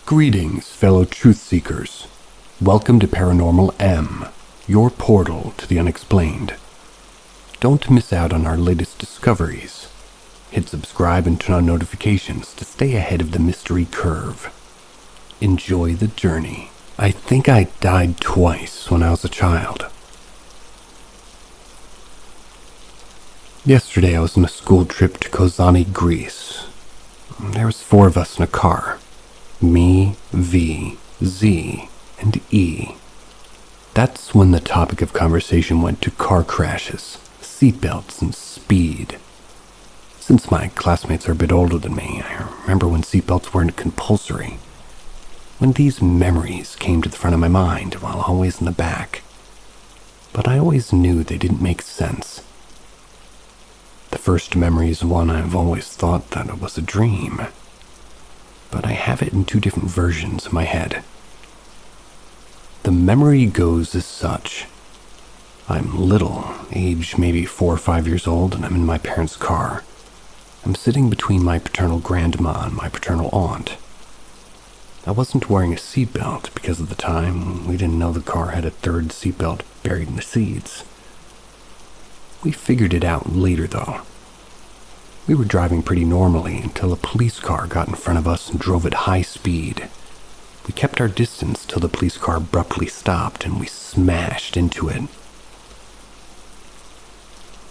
Greetings, fellow truth seekers. Welcome to Paranormal M, your portal to the unexplained. Don't miss out on our latest discoveries. Hit subscribe and turn on notifications to stay ahead of the mystery curve. Enjoy the journey. I think I died twice when I was a child. Yesterday I was on a school trip to Kozani, Greece. There was 4 of us in a car. Me, V, Z, and E. That's when the topic of conversation went to car crashes, seatbelts, and speed. Since my classmates are a bit older than me, I remember when seatbelts weren't compulsory. When these memories came to the front of my mind while always in the back. But I always knew they didn't make sense. The first memory is one I've always thought that it was a dream. But I have it in 2 different versions in my head. The memory goes as such. I'm little, age maybe 4 or 5 years old, and I'm in my parents' car. I'm sitting between my paternal grandma and my paternal aunt. I wasn't wearing a seatbelt because at the time we didn't know the car had a 3rd seatbelt buried in the seats. We figured it out later though. We were driving pretty normally until a police car got in front of us and drove at high speed. We kept our distance till the police car abruptly stopped and we smashed into it.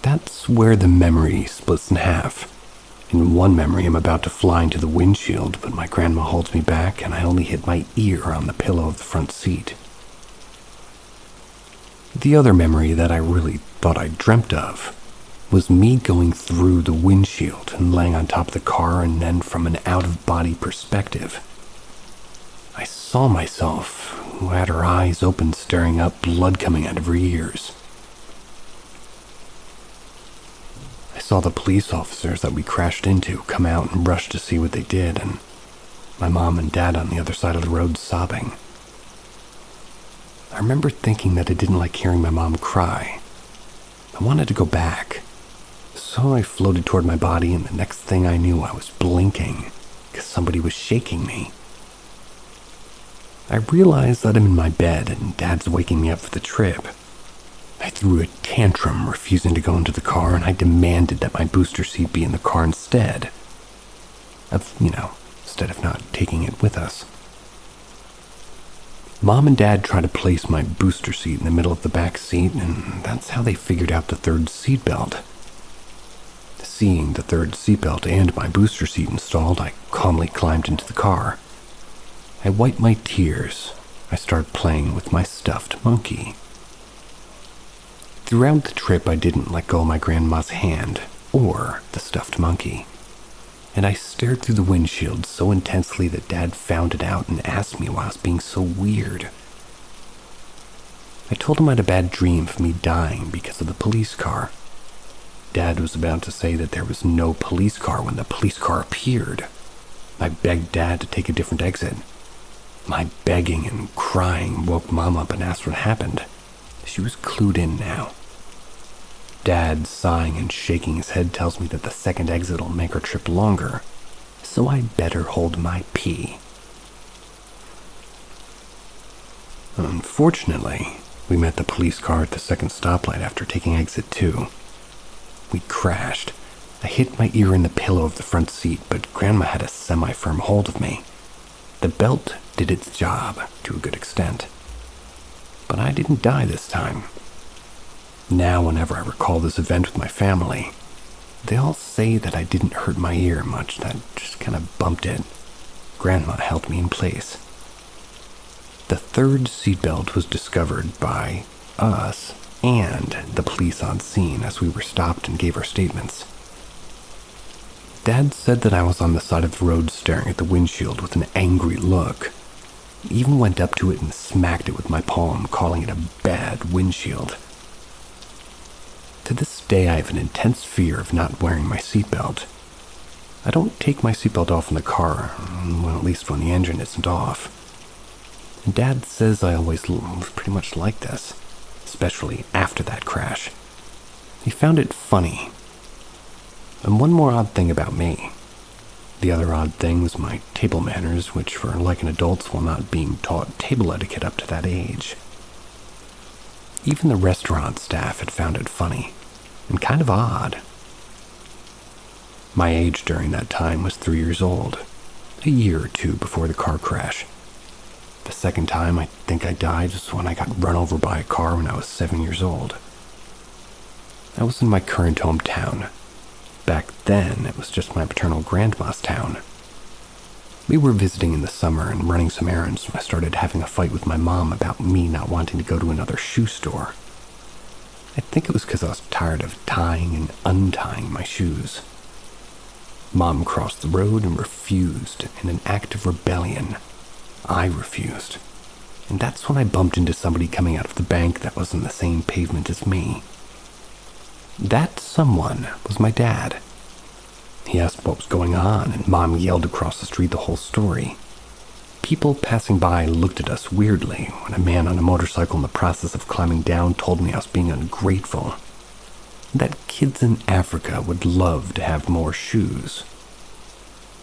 That's where the memory splits in half. In one memory I'm about to fly into the windshield, but my grandma holds me back and I only hit my ear on the pillow of the front seat. The other memory that I really thought I dreamt of was me going through the windshield and laying on top of the car, and then from an out-of-body perspective, I saw myself, who had her eyes open staring up, blood coming out of her ears. I saw the police officers that we crashed into come out and rush to see what they did, and my mom and dad on the other side of the road sobbing. I remember thinking that I didn't like hearing my mom cry. I wanted to go back. So I floated toward my body, and the next thing I knew I was blinking because somebody was shaking me. I realized that I'm in my bed and Dad's waking me up for the trip. I threw a tantrum refusing to go into the car, and I demanded that my booster seat be in the car instead of not taking it with us. Mom and Dad tried to place my booster seat in the middle of the back seat, and that's how they figured out the 3rd seatbelt. Seeing the 3rd seatbelt and my booster seat installed, I calmly climbed into the car. I wiped my tears. I started playing with my stuffed monkey. Throughout the trip, I didn't let go of my grandma's hand or the stuffed monkey. And I stared through the windshield so intensely that Dad found it out and asked me why I was being so weird. I told him I had a bad dream of me dying because of the police car. Dad was about to say that there was no police car when the police car appeared. I begged Dad to take a different exit. My begging and crying woke Mom up and asked what happened. She was clued in now. Dad, sighing and shaking his head, tells me that the 2nd exit will make our trip longer, so I better hold my pee. Unfortunately, we met the police car at the 2nd stoplight after taking exit 2. We crashed. I hit my ear in the pillow of the front seat, but Grandma had a semi-firm hold of me. The belt did its job to a good extent. But I didn't die this time. Now, whenever I recall this event with my family, they all say that I didn't hurt my ear much, that just kind of bumped it. Grandma held me in place. The 3rd seatbelt was discovered by us and the police on scene as we were stopped and gave our statements. Dad said that I was on the side of the road staring at the windshield with an angry look. He even went up to it and smacked it with my palm, calling it a bad windshield. To this day, I have an intense fear of not wearing my seatbelt. I don't take my seatbelt off in the car, well, at least when the engine isn't off. And Dad says I always was pretty much like this, especially after that crash. He found it funny. And one more odd thing about me. The other odd thing was my table manners, which were like an adult's while not being taught table etiquette up to that age. Even the restaurant staff had found it funny, and kind of odd. My age during that time was 3 years old, a year or two before the car crash. The second time I think I died was when I got run over by a car when I was 7 years old. I was in my current hometown. Back then, it was just my paternal grandma's town. We were visiting in the summer and running some errands when I started having a fight with my mom about me not wanting to go to another shoe store. I think it was because I was tired of tying and untying my shoes. Mom crossed the road and refused in an act of rebellion. I refused. And that's when I bumped into somebody coming out of the bank that was on the same pavement as me. That someone was my dad. He asked what was going on, and Mom yelled across the street the whole story. People passing by looked at us weirdly when a man on a motorcycle in the process of climbing down told me I was being ungrateful. That kids in Africa would love to have more shoes.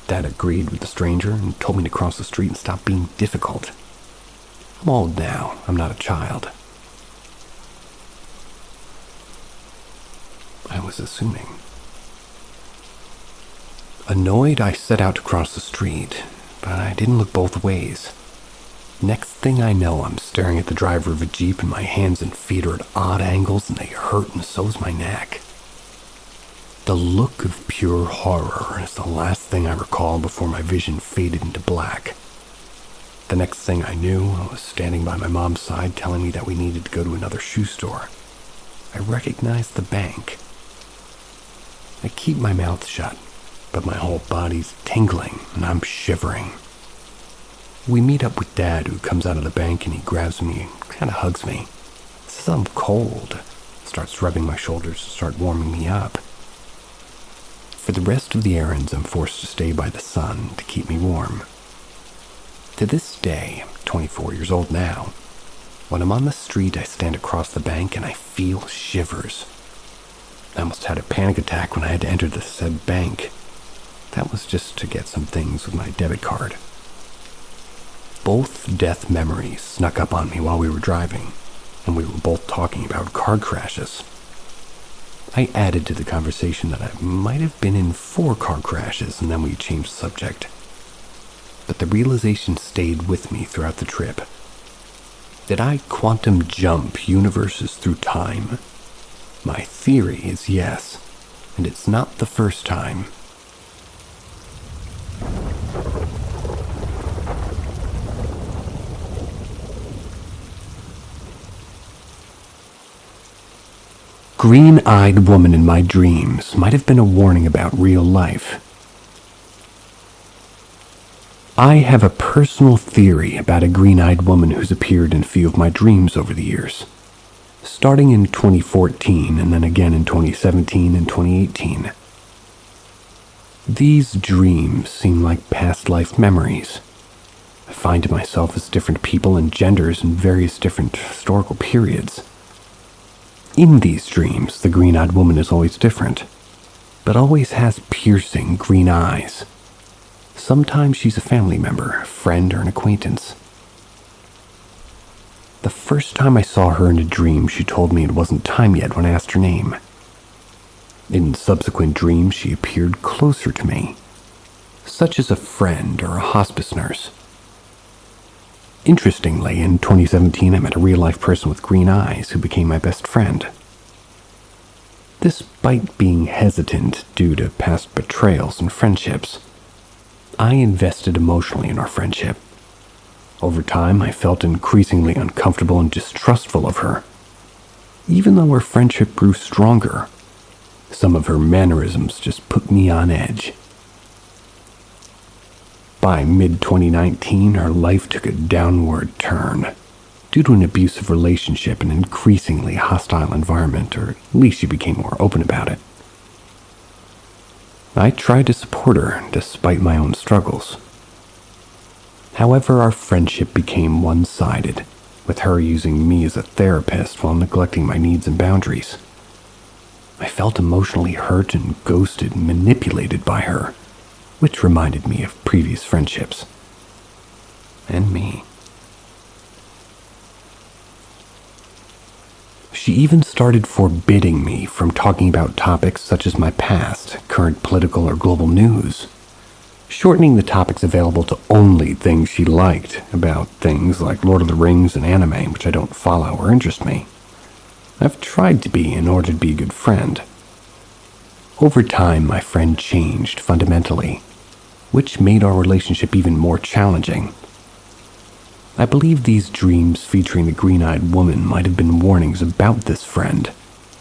Dad agreed with the stranger and told me to cross the street and stop being difficult. I'm old now, I'm not a child. I was assuming. Annoyed, I set out to cross the street, but I didn't look both ways. Next thing I know, I'm staring at the driver of a Jeep and my hands and feet are at odd angles and they hurt and so's my neck. The look of pure horror is the last thing I recall before my vision faded into black. The next thing I knew, I was standing by my mom's side telling me that we needed to go to another shoe store. I recognized the bank. I keep my mouth shut, but my whole body's tingling and I'm shivering. We meet up with Dad, who comes out of the bank and he grabs me and kind of hugs me. Says I'm cold, starts rubbing my shoulders to start warming me up. For the rest of the errands, I'm forced to stay by the sun to keep me warm. To this day, I'm 24 years old now. When I'm on the street, I stand across the bank and I feel shivers. I almost had a panic attack when I had to enter the said bank. That was just to get some things with my debit card. Both death memories snuck up on me while we were driving, and we were both talking about car crashes. I added to the conversation that I might have been in 4 car crashes, and then we changed the subject. But the realization stayed with me throughout the trip. Did I quantum jump universes through time? My theory is yes, and it's not the first time. Green-eyed woman in my dreams might have been a warning about real life. I have a personal theory about a green-eyed woman who's appeared in a few of my dreams over the years, starting in 2014 and then again in 2017 and 2018. These dreams seem like past life memories. I find myself as different people and genders in various different historical periods. In these dreams, the green-eyed woman is always different, but always has piercing green eyes. Sometimes she's a family member, a friend, or an acquaintance. The first time I saw her in a dream, she told me it wasn't time yet when I asked her name. In subsequent dreams, she appeared closer to me, such as a friend or a hospice nurse. Interestingly, in 2017, I met a real-life person with green eyes who became my best friend. Despite being hesitant due to past betrayals and friendships, I invested emotionally in our friendship. Over time, I felt increasingly uncomfortable and distrustful of her. Even though our friendship grew stronger, some of her mannerisms just put me on edge. By mid-2019, her life took a downward turn due to an abusive relationship and an increasingly hostile environment, or at least she became more open about it. I tried to support her despite my own struggles. However, our friendship became one-sided, with her using me as a therapist while neglecting my needs and boundaries. I felt emotionally hurt and ghosted and manipulated by her, which reminded me of previous friendships. And me. She even started forbidding me from talking about topics such as my past, current political or global news, shortening the topics available to only things she liked, about things like Lord of the Rings and anime, which I don't follow or interest me. I've tried to be in order to be a good friend. Over time, my friend changed fundamentally, which made our relationship even more challenging. I believe these dreams featuring the green-eyed woman might have been warnings about this friend,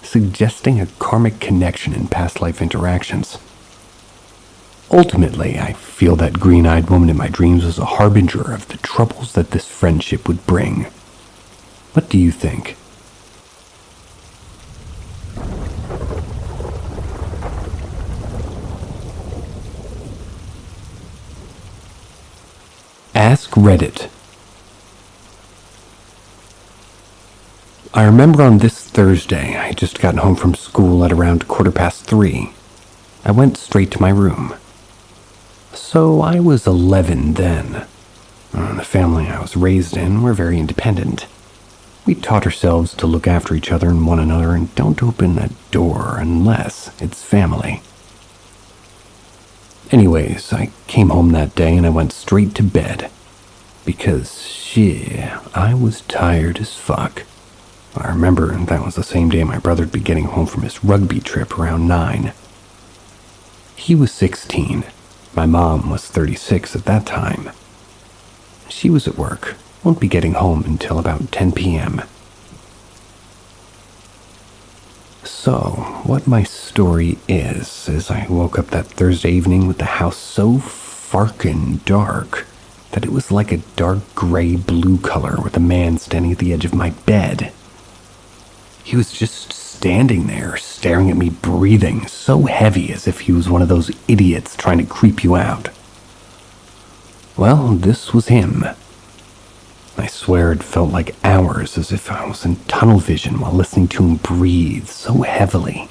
suggesting a karmic connection in past life interactions. Ultimately, I feel that green-eyed woman in my dreams was a harbinger of the troubles that this friendship would bring. What do you think? Ask Reddit. I remember on this Thursday, I had just gotten home from school at around 3:15. I went straight to my room. So I was 11 then. The family I was raised in were very independent. We taught ourselves to look after each other and one another and don't open a door unless it's family. Anyways, I came home that day and I went straight to bed. Because, I was tired as fuck. I remember that was the same day my brother would be getting home from his rugby trip around 9. He was 16. My mom was 36 at that time. She was at work, won't be getting home until about 10 p.m. So, what my story is I woke up that Thursday evening with the house so farkin' dark that it was like a dark gray-blue color with a man standing at the edge of my bed. He was just standing there, staring at me, breathing so heavy as if he was one of those idiots trying to creep you out. Well, this was him. I swear it felt like hours, as if I was in tunnel vision while listening to him breathe so heavily.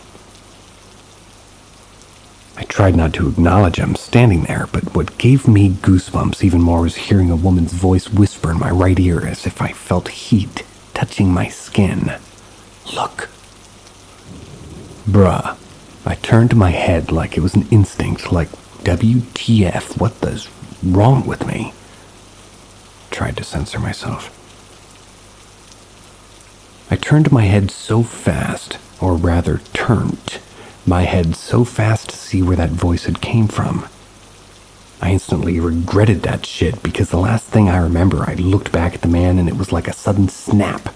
I tried not to acknowledge him standing there, but what gave me goosebumps even more was hearing a woman's voice whisper in my right ear as if I felt heat touching my skin. Look. Bruh. I turned my head like it was an instinct, like WTF, what the wrong with me? Tried to censor myself. I turned my head so fast, or rather turned my head so fast to see where that voice had came from. I instantly regretted that shit because the last thing I remember, I looked back at the man and it was like a sudden snap.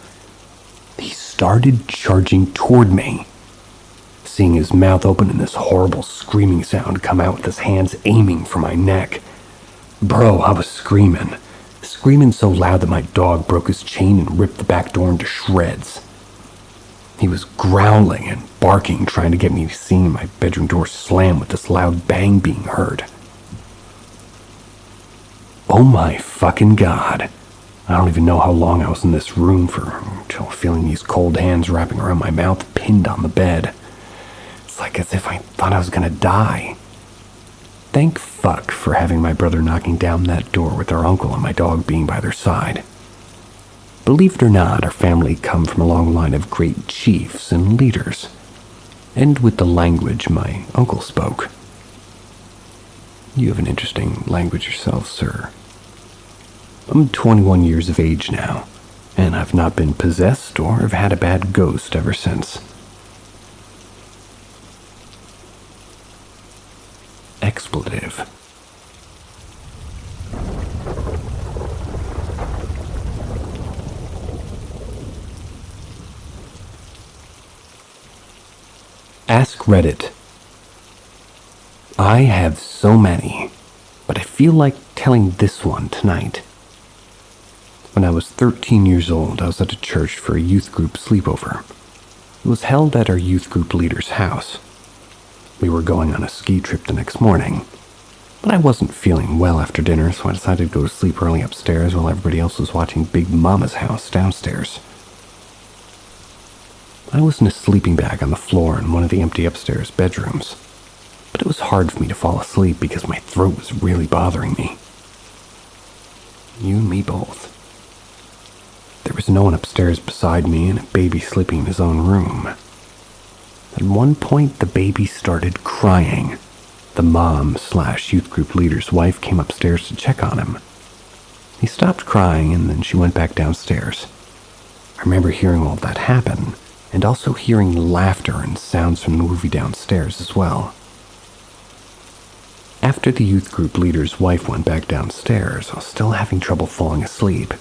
He started charging toward me. Seeing his mouth open and this horrible screaming sound come out with his hands aiming for my neck. Bro, I was screaming so loud that my dog broke his chain and ripped the back door into shreds. He was growling and barking, trying to get me seeing my bedroom door slam with this loud bang being heard. Oh my fucking god. I don't even know how long I was in this room for until feeling these cold hands wrapping around my mouth, pinned on the bed. It's like as if I thought I was gonna die. Thank fuck for having my brother knocking down that door with our uncle and my dog being by their side. Believe it or not, our family come from a long line of great chiefs and leaders, and with the language my uncle spoke. You have an interesting language yourself, sir. I'm 21 years of age now, and I've not been possessed or have had a bad ghost ever since. Expletive. Ask Reddit. I have so many, but I feel like telling this one tonight. When I was 13 years old, I was at a church for a youth group sleepover. It was held at our youth group leader's house. We were going on a ski trip the next morning, but I wasn't feeling well after dinner, so I decided to go to sleep early upstairs while everybody else was watching Big Mama's house downstairs. I was in a sleeping bag on the floor in one of the empty upstairs bedrooms. but it was hard for me to fall asleep because my throat was really bothering me. You and me both. There was no one upstairs beside me and a baby sleeping in his own room. At one point, the baby started crying. The mom/youth group leader's wife came upstairs to check on him. He stopped crying and then she went back downstairs. I remember hearing all that happen and also hearing laughter and sounds from the movie downstairs as well. After the youth group leader's wife went back downstairs, I was still having trouble falling asleep.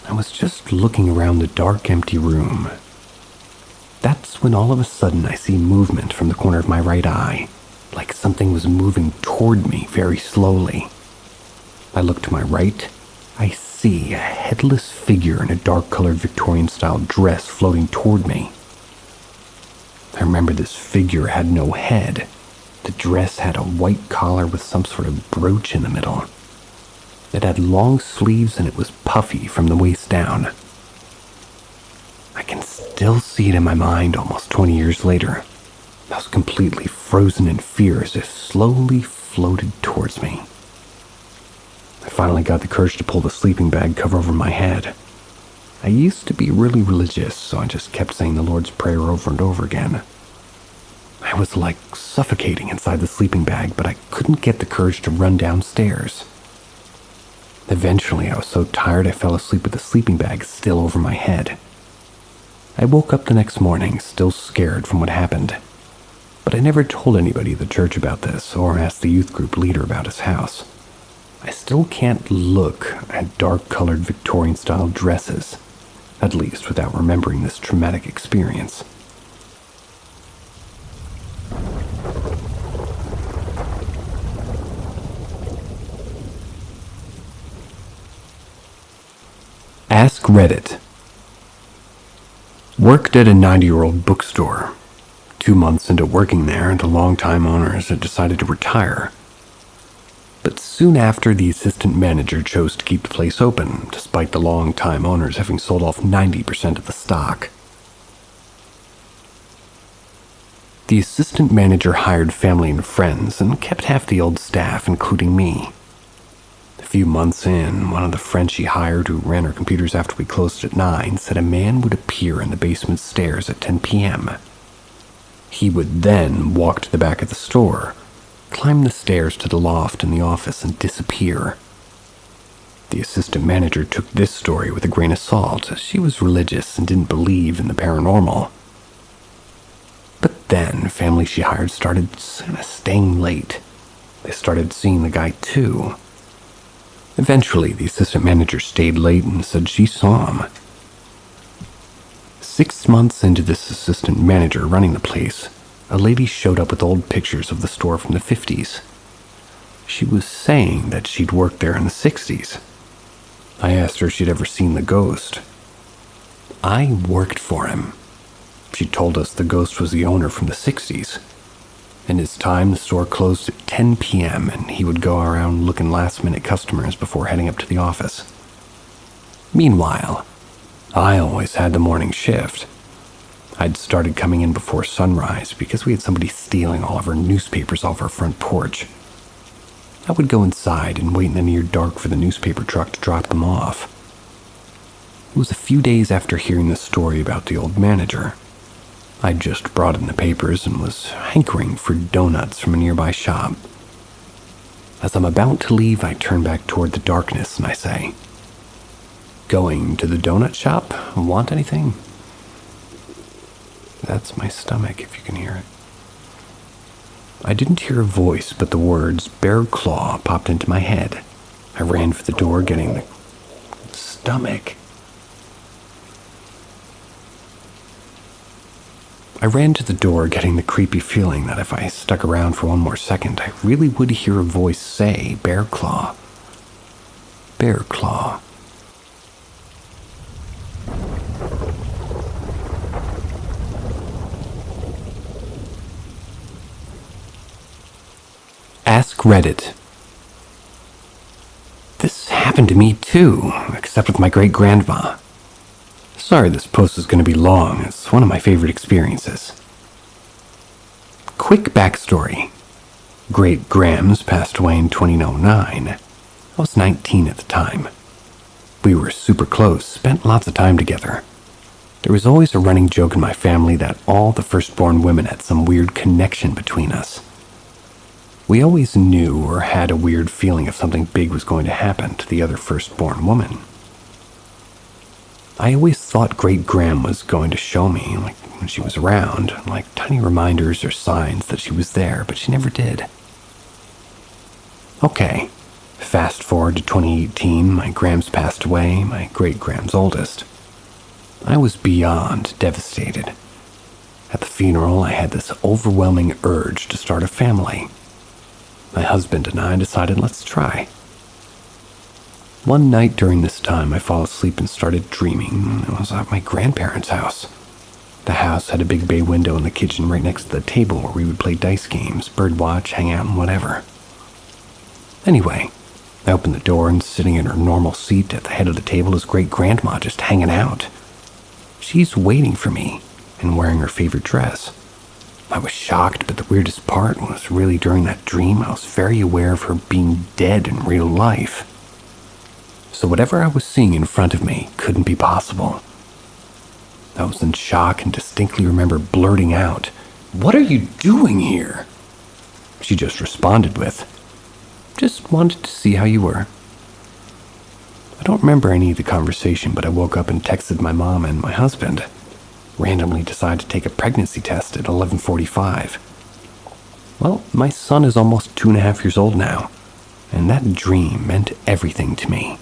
I was just looking around the dark, empty room. That's when all of a sudden I see movement from the corner of my right eye, like something was moving toward me very slowly. I look to my right. I see a headless figure in a dark-colored Victorian-style dress floating toward me. I remember this figure had no head. The dress had a white collar with some sort of brooch in the middle. It had long sleeves and it was puffy from the waist down. I can still see it in my mind almost 20 years later. I was completely frozen in fear as it slowly floated towards me. I finally got the courage to pull the sleeping bag cover over my head. I used to be really religious, so I just kept saying the Lord's Prayer over and over again. I was like suffocating inside the sleeping bag, but I couldn't get the courage to run downstairs. Eventually, I was so tired I fell asleep with the sleeping bag still over my head. I woke up the next morning, still scared from what happened. But I never told anybody at the church about this or asked the youth group leader about his house. I still can't look at dark-colored Victorian-style dresses, at least without remembering this traumatic experience. Ask Reddit. Worked at a 90-year-old bookstore. 2 months into working there, the longtime owners had decided to retire. But soon after, the assistant manager chose to keep the place open, despite the longtime owners having sold off 90% of the stock. The assistant manager hired family and friends and kept half the old staff, including me. A few months in, one of the friends she hired, who ran her computers after we closed at 9, said a man would appear in the basement stairs at 10 p.m. He would then walk to the back of the store, climb the stairs to the loft in the office, and disappear. The assistant manager took this story with a grain of salt, as she was religious and didn't believe in the paranormal. But then, family she hired started staying late. They started seeing the guy too. Eventually, the assistant manager stayed late and said she saw him. 6 months into this assistant manager running the place, a lady showed up with old pictures of the store from the 50s. She was saying that she'd worked there in the 60s. I asked her if she'd ever seen the ghost. I worked for him. She told us the ghost was the owner from the 60s. In his time, the store closed at 10 p.m. and he would go around looking last-minute customers before heading up to the office. Meanwhile, I always had the morning shift. I'd started coming in before sunrise because we had somebody stealing all of our newspapers off our front porch. I would go inside and wait in the near dark for the newspaper truck to drop them off. It was a few days after hearing the story about the old manager. I'd just brought in the papers and was hankering for donuts from a nearby shop. As I'm about to leave, I turn back toward the darkness and I say, "Going to the donut shop? Want anything?" That's my stomach, if you can hear it. I didn't hear a voice, but the words "bear claw" popped into my head. I ran for the door, getting the stomach. I ran to the door, getting the creepy feeling that if I stuck around for one more second, I really would hear a voice say, "Bear claw. Bear claw." Ask Reddit. This happened to me too, except with my great-grandma. Sorry this post is going to be long. It's one of my favorite experiences. Quick backstory. Great Grams passed away in 2009. I was 19 at the time. We were super close, spent lots of time together. There was always a running joke in my family that all the firstborn women had some weird connection between us. We always knew or had a weird feeling if something big was going to happen to the other firstborn woman. I always thought Great Gram was going to show me, like when she was around, like tiny reminders or signs that she was there, but she never did. Okay, fast forward to 2018, my Grams passed away, my Great Gram's oldest. I was beyond devastated. At the funeral, I had this overwhelming urge to start a family. My husband and I decided, let's try. One night during this time, I fell asleep and started dreaming. I was at my grandparents' house. The house had a big bay window in the kitchen right next to the table where we would play dice games, birdwatch, hang out, and whatever. Anyway, I opened the door and sitting in her normal seat at the head of the table is great-grandma just hanging out. She's waiting for me and wearing her favorite dress. I was shocked, but the weirdest part was really during that dream, I was very aware of her being dead in real life. So whatever I was seeing in front of me couldn't be possible. I was in shock and distinctly remember blurting out, "What are you doing here?" She just responded with, "Just wanted to see how you were." I don't remember any of the conversation, but I woke up and texted my mom and my husband. Randomly decided to take a pregnancy test at 11:45. Well, my son is almost 2.5 years old now, and that dream meant everything to me.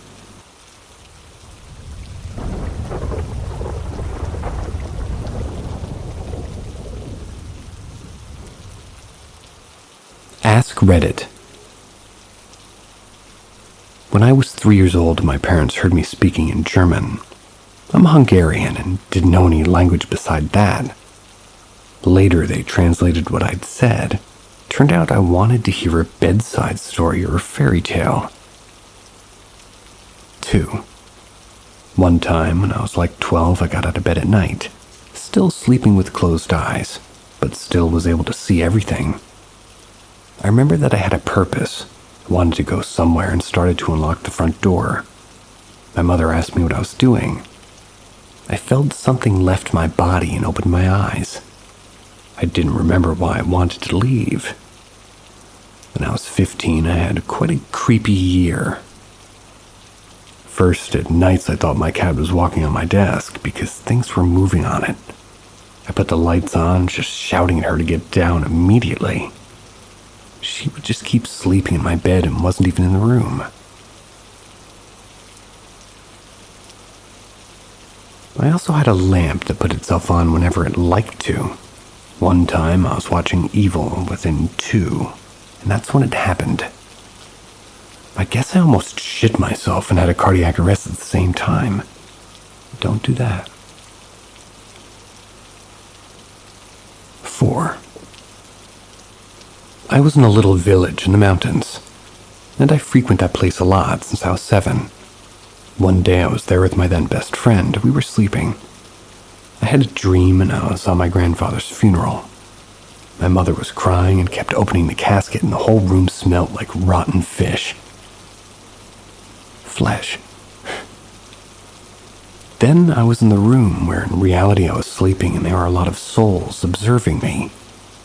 Ask Reddit. When I was 3 years old, my parents heard me speaking in German. I'm Hungarian and didn't know any language beside that. Later, they translated what I'd said. Turned out I wanted to hear a bedside story or a fairy tale. 2. One time, when I was like 12, I got out of bed at night, still sleeping with closed eyes, but still was able to see everything. I remember that I had a purpose, wanted to go somewhere and started to unlock the front door. My mother asked me what I was doing. I felt something left my body and opened my eyes. I didn't remember why I wanted to leave. When I was 15, I had quite a creepy year. First, at nights I thought my cat was walking on my desk because things were moving on it. I put the lights on, just shouting at her to get down immediately. She would just keep sleeping in my bed and wasn't even in the room. I also had a lamp that put itself on whenever it liked to. One time I was watching Evil Within 2, and that's when it happened. I guess I almost shit myself and had a cardiac arrest at the same time. Don't do that. 4. I was in a little village in the mountains, and I frequent that place a lot since I was 7. One day I was there with my then best friend. We were sleeping. I had a dream and I was on my grandfather's funeral. My mother was crying and kept opening the casket and the whole room smelled like rotten fish. Flesh. Then I was in the room where in reality I was sleeping and there were a lot of souls observing me,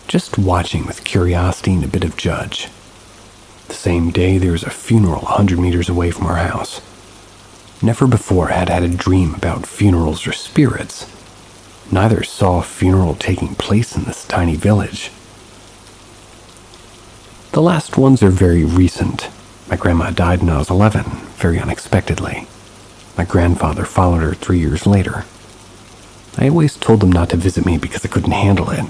just watching with curiosity and a bit of judge. The same day there was a funeral 100 meters away from our house. Never before had I had a dream about funerals or spirits. Neither saw a funeral taking place in this tiny village. The last ones are very recent. My grandma died when I was 11, very unexpectedly. My grandfather followed her 3 years later. I always told them not to visit me because I couldn't handle it.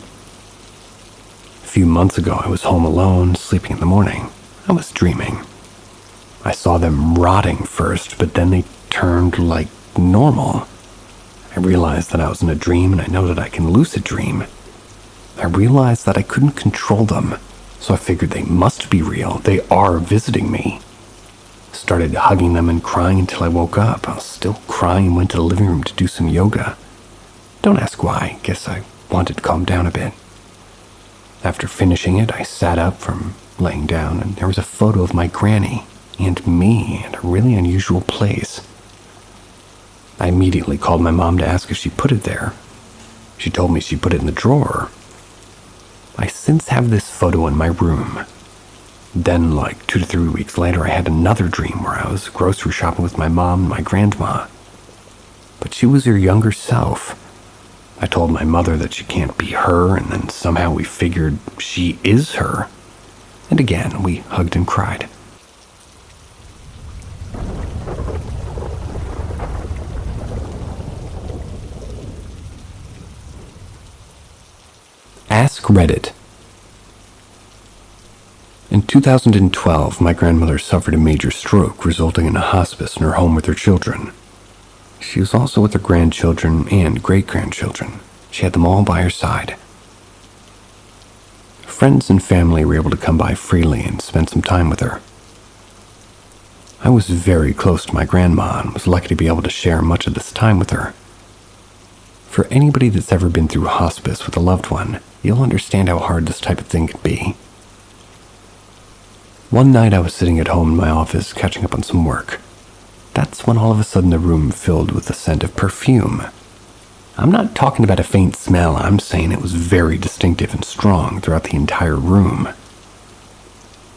A few months ago, I was home alone, sleeping in the morning. I was dreaming. I saw them rotting first, but then they turned like normal. I realized that I was in a dream, and I know that I can lucid dream. I realized that I couldn't control them, so I figured they must be real. They are visiting me. Started hugging them and crying until I woke up. I was still crying and went to the living room to do some yoga. Don't ask why. Guess I wanted to calm down a bit. After finishing it, I sat up from laying down, and there was a photo of my granny and me in a really unusual place. I immediately called my mom to ask if she put it there. She told me she put it in the drawer. I since have this photo in my room. Then, like 2 to 3 weeks later, I had another dream where I was grocery shopping with my mom and my grandma. But she was her younger self. I told my mother that she can't be her, and then somehow we figured she is her. And again, we hugged and cried. Ask Reddit. In 2012, my grandmother suffered a major stroke, resulting in a hospice in her home with her children. She was also with her grandchildren and great-grandchildren. She had them all by her side. Friends and family were able to come by freely and spend some time with her. I was very close to my grandma and was lucky to be able to share much of this time with her. For anybody that's ever been through hospice with a loved one, you'll understand how hard this type of thing can be. One night I was sitting at home in my office catching up on some work. That's when all of a sudden the room filled with the scent of perfume. I'm not talking about a faint smell, I'm saying it was very distinctive and strong throughout the entire room.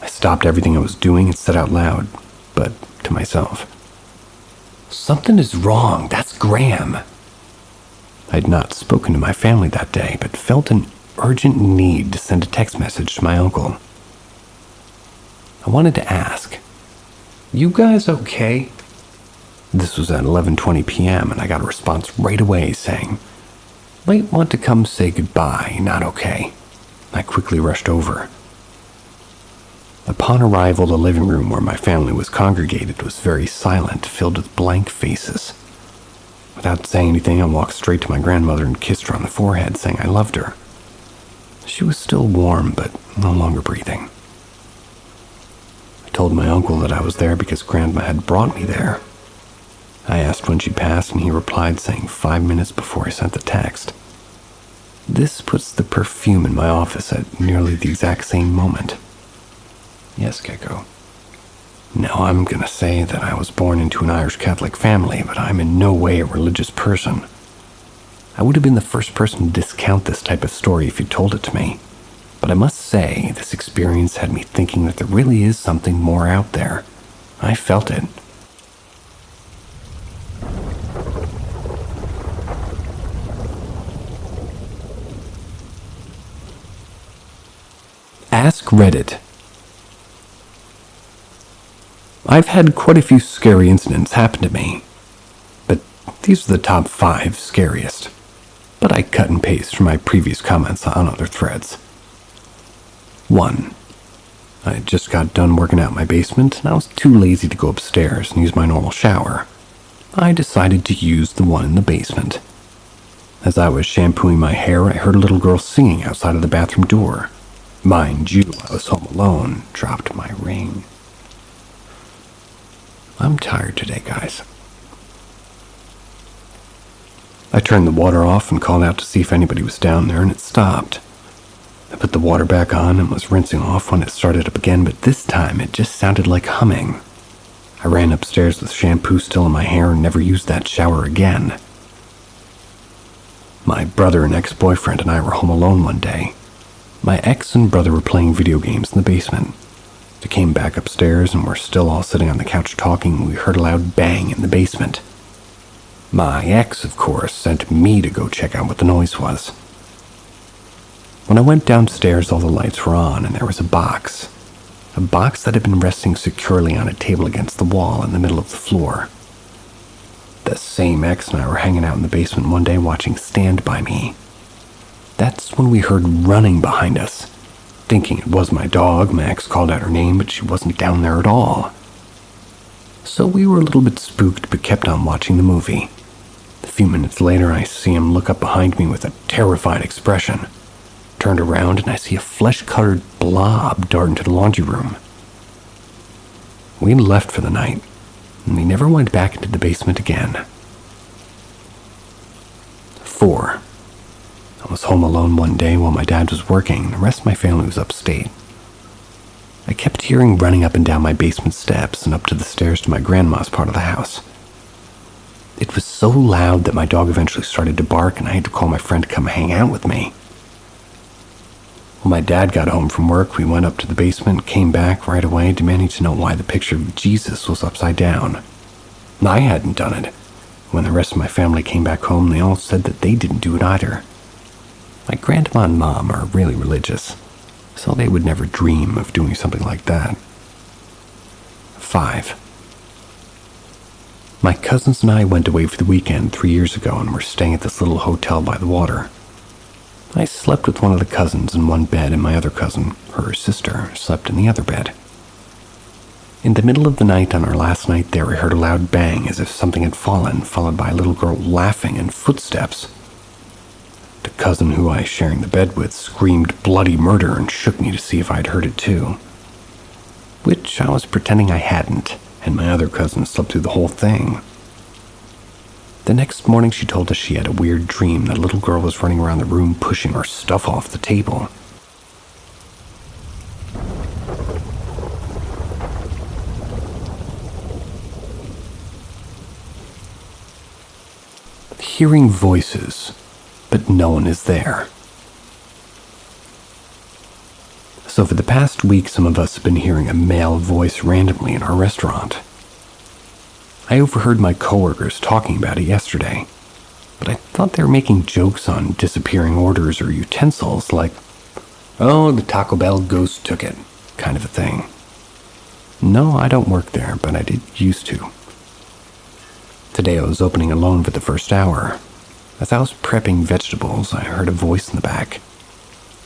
I stopped everything I was doing and said out loud, but to myself, "Something is wrong, that's Graham." I'd not spoken to my family that day, but felt an urgent need to send a text message to my uncle. I wanted to ask, "You guys okay?" This was at 11:20 p.m. and I got a response right away saying, "Might want to come say goodbye, not okay." I quickly rushed over. Upon arrival, the living room where my family was congregated was very silent, filled with blank faces. Without saying anything, I walked straight to my grandmother and kissed her on the forehead, saying I loved her. She was still warm, but no longer breathing. I told my uncle that I was there because Grandma had brought me there. I asked when she passed, and he replied saying 5 minutes before I sent the text. This puts the perfume in my office at nearly the exact same moment. Yes, Gecko. Now, I'm gonna say that I was born into an Irish Catholic family, but I'm in no way a religious person. I would have been the first person to discount this type of story if you told it to me. But I must say, this experience had me thinking that there really is something more out there. I felt it. Ask Reddit. I've had quite a few scary incidents happen to me, but these are the top 5 scariest. But I cut and paste from my previous comments on other threads. 1. I just got done working out in my basement, and I was too lazy to go upstairs and use my normal shower. I decided to use the one in the basement. As I was shampooing my hair, I heard a little girl singing outside of the bathroom door. Mind you, I was home alone, dropped my ring. I'm tired today, guys. I turned the water off and called out to see if anybody was down there, and it stopped. I put the water back on and was rinsing off when it started up again, but this time it just sounded like humming. I ran upstairs with shampoo still in my hair and never used that shower again. My brother and ex-boyfriend and I were home alone one day. My ex and brother were playing video games in the basement. They came back upstairs and were still all sitting on the couch talking when we heard a loud bang in the basement. My ex, of course, sent me to go check out what the noise was. When I went downstairs, all the lights were on and there was a box that had been resting securely on a table against the wall in the middle of the floor. The same ex and I were hanging out in the basement one day watching Stand By Me. That's when we heard running behind us. Thinking it was my dog, my ex called out her name, but she wasn't down there at all. So we were a little bit spooked, but kept on watching the movie. A few minutes later, I see him look up behind me with a terrified expression. Turned around, and I see a flesh-colored blob dart into the laundry room. We left for the night, and we never went back into the basement again. 4. I was home alone one day while my dad was working. The rest of my family was upstate. I kept hearing running up and down my basement steps and up to the stairs to my grandma's part of the house. It was so loud that my dog eventually started to bark and I had to call my friend to come hang out with me. When my dad got home from work, we went up to the basement, came back right away, demanding to know why the picture of Jesus was upside down. I hadn't done it. When the rest of my family came back home, they all said that they didn't do it either. My grandma and mom are really religious, so they would never dream of doing something like that. 5. My cousins and I went away for the weekend 3 years ago and were staying at this little hotel by the water. I slept with one of the cousins in one bed and my other cousin, her sister, slept in the other bed. In the middle of the night on our last night there, we heard a loud bang as if something had fallen, followed by a little girl laughing and footsteps. The cousin who I was sharing the bed with screamed bloody murder and shook me to see if I'd heard it too. Which I was pretending I hadn't, and my other cousin slept through the whole thing. The next morning she told us she had a weird dream that a little girl was running around the room pushing her stuff off the table. Hearing voices, but no one is there. So for the past week, some of us have been hearing a male voice randomly in our restaurant. I overheard my coworkers talking about it yesterday, but I thought they were making jokes on disappearing orders or utensils like, "Oh, the Taco Bell ghost took it," kind of a thing. No, I don't work there, but I did used to. Today I was opening alone for the first hour. As I was prepping vegetables, I heard a voice in the back.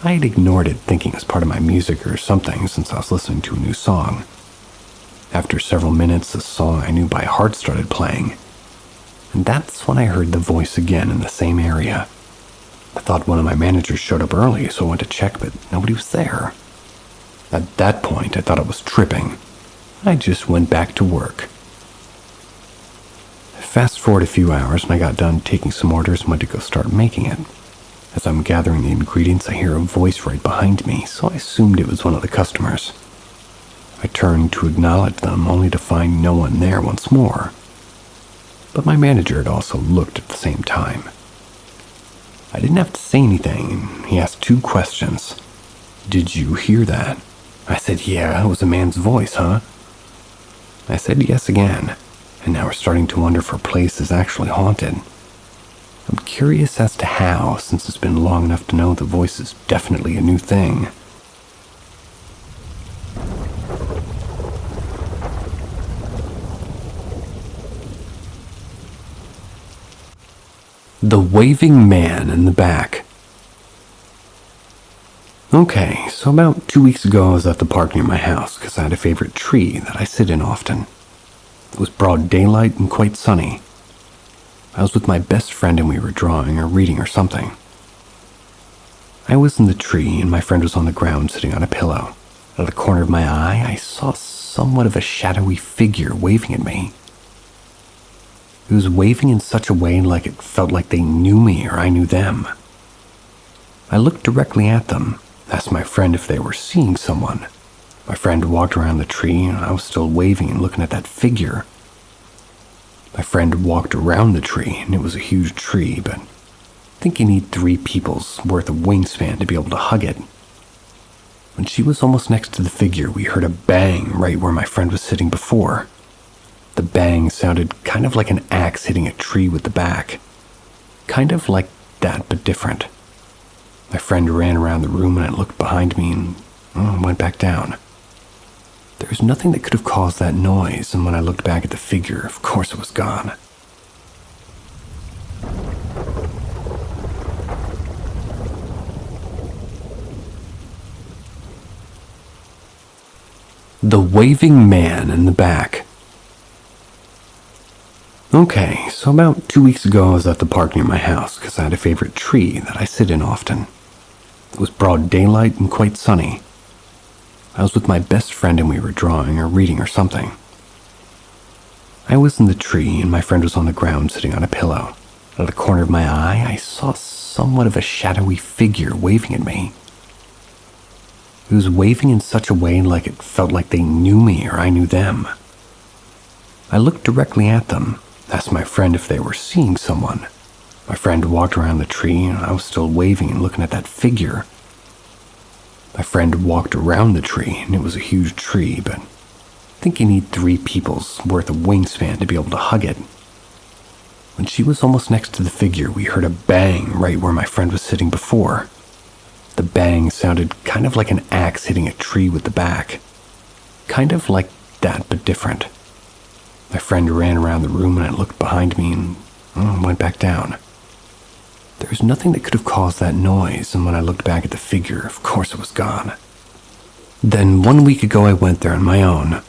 I had ignored it, thinking it was part of my music or something since I was listening to a new song. After several minutes, a song I knew by heart started playing, and that's when I heard the voice again in the same area. I thought one of my managers showed up early, so I went to check, but nobody was there. At that point, I thought I was tripping. I just went back to work. Fast forward a few hours, and I got done taking some orders and went to go start making it. As I'm gathering the ingredients, I hear a voice right behind me, so I assumed it was one of the customers. I turned to acknowledge them, only to find no one there once more. But my manager had also looked at the same time. I didn't have to say anything, and he asked 2 questions. "Did you hear that?" I said, "Yeah, it was a man's voice, huh?" I said yes again, and now we're starting to wonder if our place is actually haunted. I'm curious as to how, since it's been long enough to know the voice is definitely a new thing. The waving man in the back. Okay, so about 2 weeks ago I was at the park near my house because I had a favorite tree that I sit in often. It was broad daylight and quite sunny. I was with my best friend and we were drawing or reading or something. I was in the tree and my friend was on the ground sitting on a pillow. Out of the corner of my eye, I saw somewhat of a shadowy figure waving at me. It was waving in such a way like it felt like they knew me or I knew them. I looked directly at them, asked my friend if they were seeing someone. My friend walked around the tree and I was still waving and looking at that figure. My friend walked around the tree and it was a huge tree, but I think you need 3 people's worth of wingspan to be able to hug it. When she was almost next to the figure, we heard a bang right where my friend was sitting before. The bang sounded kind of like an axe hitting a tree with the back. Kind of like that, but different. My friend ran around the room and I looked behind me and went back down. There was nothing that could have caused that noise, and when I looked back at the figure, of course it was gone. The waving man in the back. Okay, so about 2 weeks ago I was at the park near my house because I had a favorite tree that I sit in often. It was broad daylight and quite sunny. I was with my best friend and we were drawing or reading or something. I was in the tree and my friend was on the ground sitting on a pillow. Out of the corner of my eye, I saw somewhat of a shadowy figure waving at me. It was waving in such a way like it felt like they knew me or I knew them. I looked directly at them, asked my friend if they were seeing someone. My friend walked around the tree and I was still waving and looking at that figure. My friend walked around the tree and it was a huge tree, but I think you need 3 people's worth of wingspan to be able to hug it. When she was almost next to the figure, we heard a bang right where my friend was sitting before. The bang sounded kind of like an axe hitting a tree with the back. Kind of like that, but different. My friend ran around the room and I looked behind me and went back down. There was nothing that could have caused that noise, and when I looked back at the figure, of course it was gone. Then 1 week ago I went there on my own.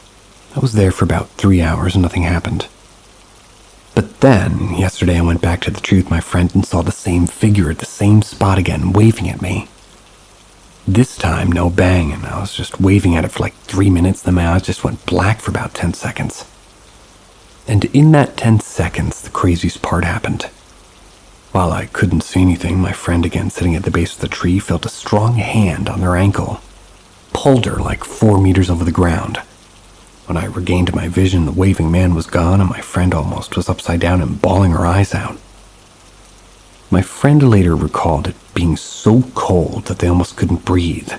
I was there for about 3 hours and nothing happened. But then, yesterday I went back to the tree with my friend and saw the same figure at the same spot again, waving at me. This time, no bang, and I was just waving at it for like 3 minutes, then my eyes just went black for about 10 seconds. And in that 10 seconds, the craziest part happened. While I couldn't see anything, my friend, again sitting at the base of the tree, felt a strong hand on their ankle. Pulled her like 4 meters over the ground. When I regained my vision, the waving man was gone and my friend almost was upside down and bawling her eyes out. My friend later recalled it being so cold that they almost couldn't breathe,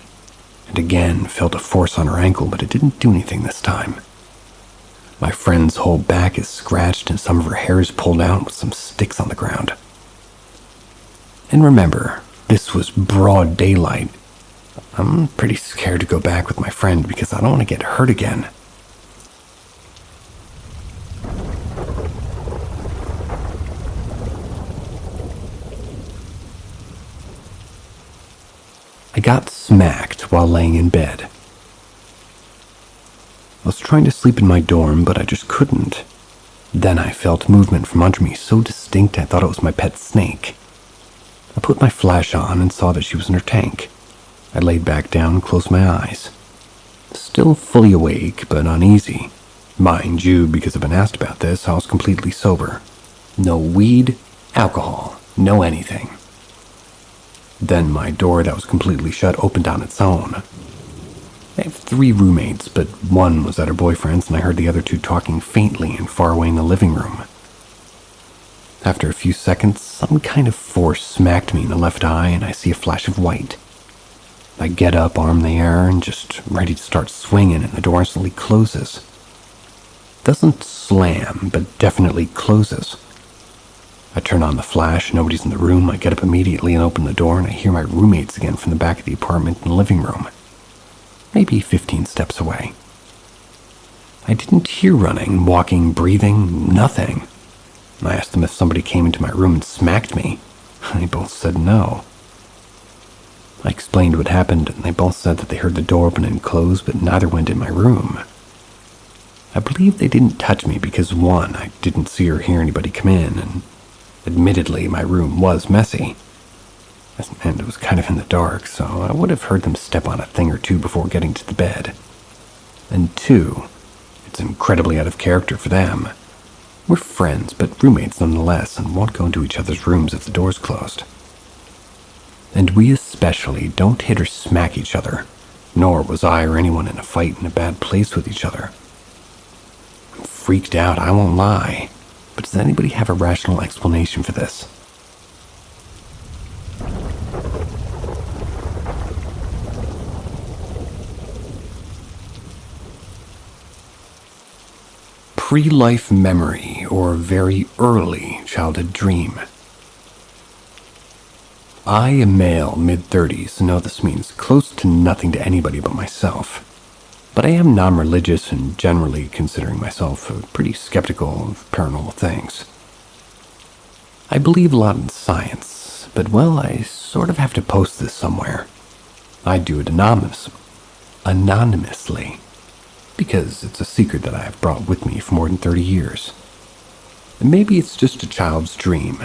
and again felt a force on her ankle, but it didn't do anything this time. My friend's whole back is scratched and some of her hair is pulled out with some sticks on the ground. And remember, this was broad daylight. I'm pretty scared to go back with my friend because I don't want to get hurt again. I got smacked while laying in bed. I was trying to sleep in my dorm, but I just couldn't. Then I felt movement from under me so distinct I thought it was my pet snake. I put my flash on and saw that she was in her tank. I laid back down and closed my eyes. Still fully awake, but uneasy. Mind you, because I've been asked about this, I was completely sober. No weed, alcohol, no anything. Then my door that was completely shut opened on its own. I have 3 roommates, but one was at her boyfriend's and I heard the other 2 talking faintly and far away in the living room. After a few seconds, some kind of force smacked me in the left eye and I see a flash of white. I get up, arm in the air, and just ready to start swinging, and the door instantly closes. Doesn't slam, but definitely closes. I turn on the flash, nobody's in the room. I get up immediately and open the door, and I hear my roommates again from the back of the apartment in the living room. Maybe 15 steps away. I didn't hear running, walking, breathing, nothing. I asked them if somebody came into my room and smacked me. They both said no. I explained what happened, and they both said that they heard the door open and close, but neither went in my room. I believe they didn't touch me because, 1, I didn't see or hear anybody come in, and admittedly, my room was messy. And it was kind of in the dark, so I would have heard them step on a thing or 2 before getting to the bed. And 2, it's incredibly out of character for them. We're friends, but roommates nonetheless, and won't go into each other's rooms if the door's closed. And we especially don't hit or smack each other, nor was I or anyone in a fight in a bad place with each other. I'm freaked out, I won't lie, but does anybody have a rational explanation for this? Pre-life memory or very early childhood dream. I am male, mid-30s, and know this means close to nothing to anybody but myself. But I am non-religious and generally considering myself pretty skeptical of paranormal things. I believe a lot in science, but well, I sort of have to post this somewhere. I do it anonymously, because it's a secret that I have brought with me for more than 30 years. And maybe it's just a child's dream.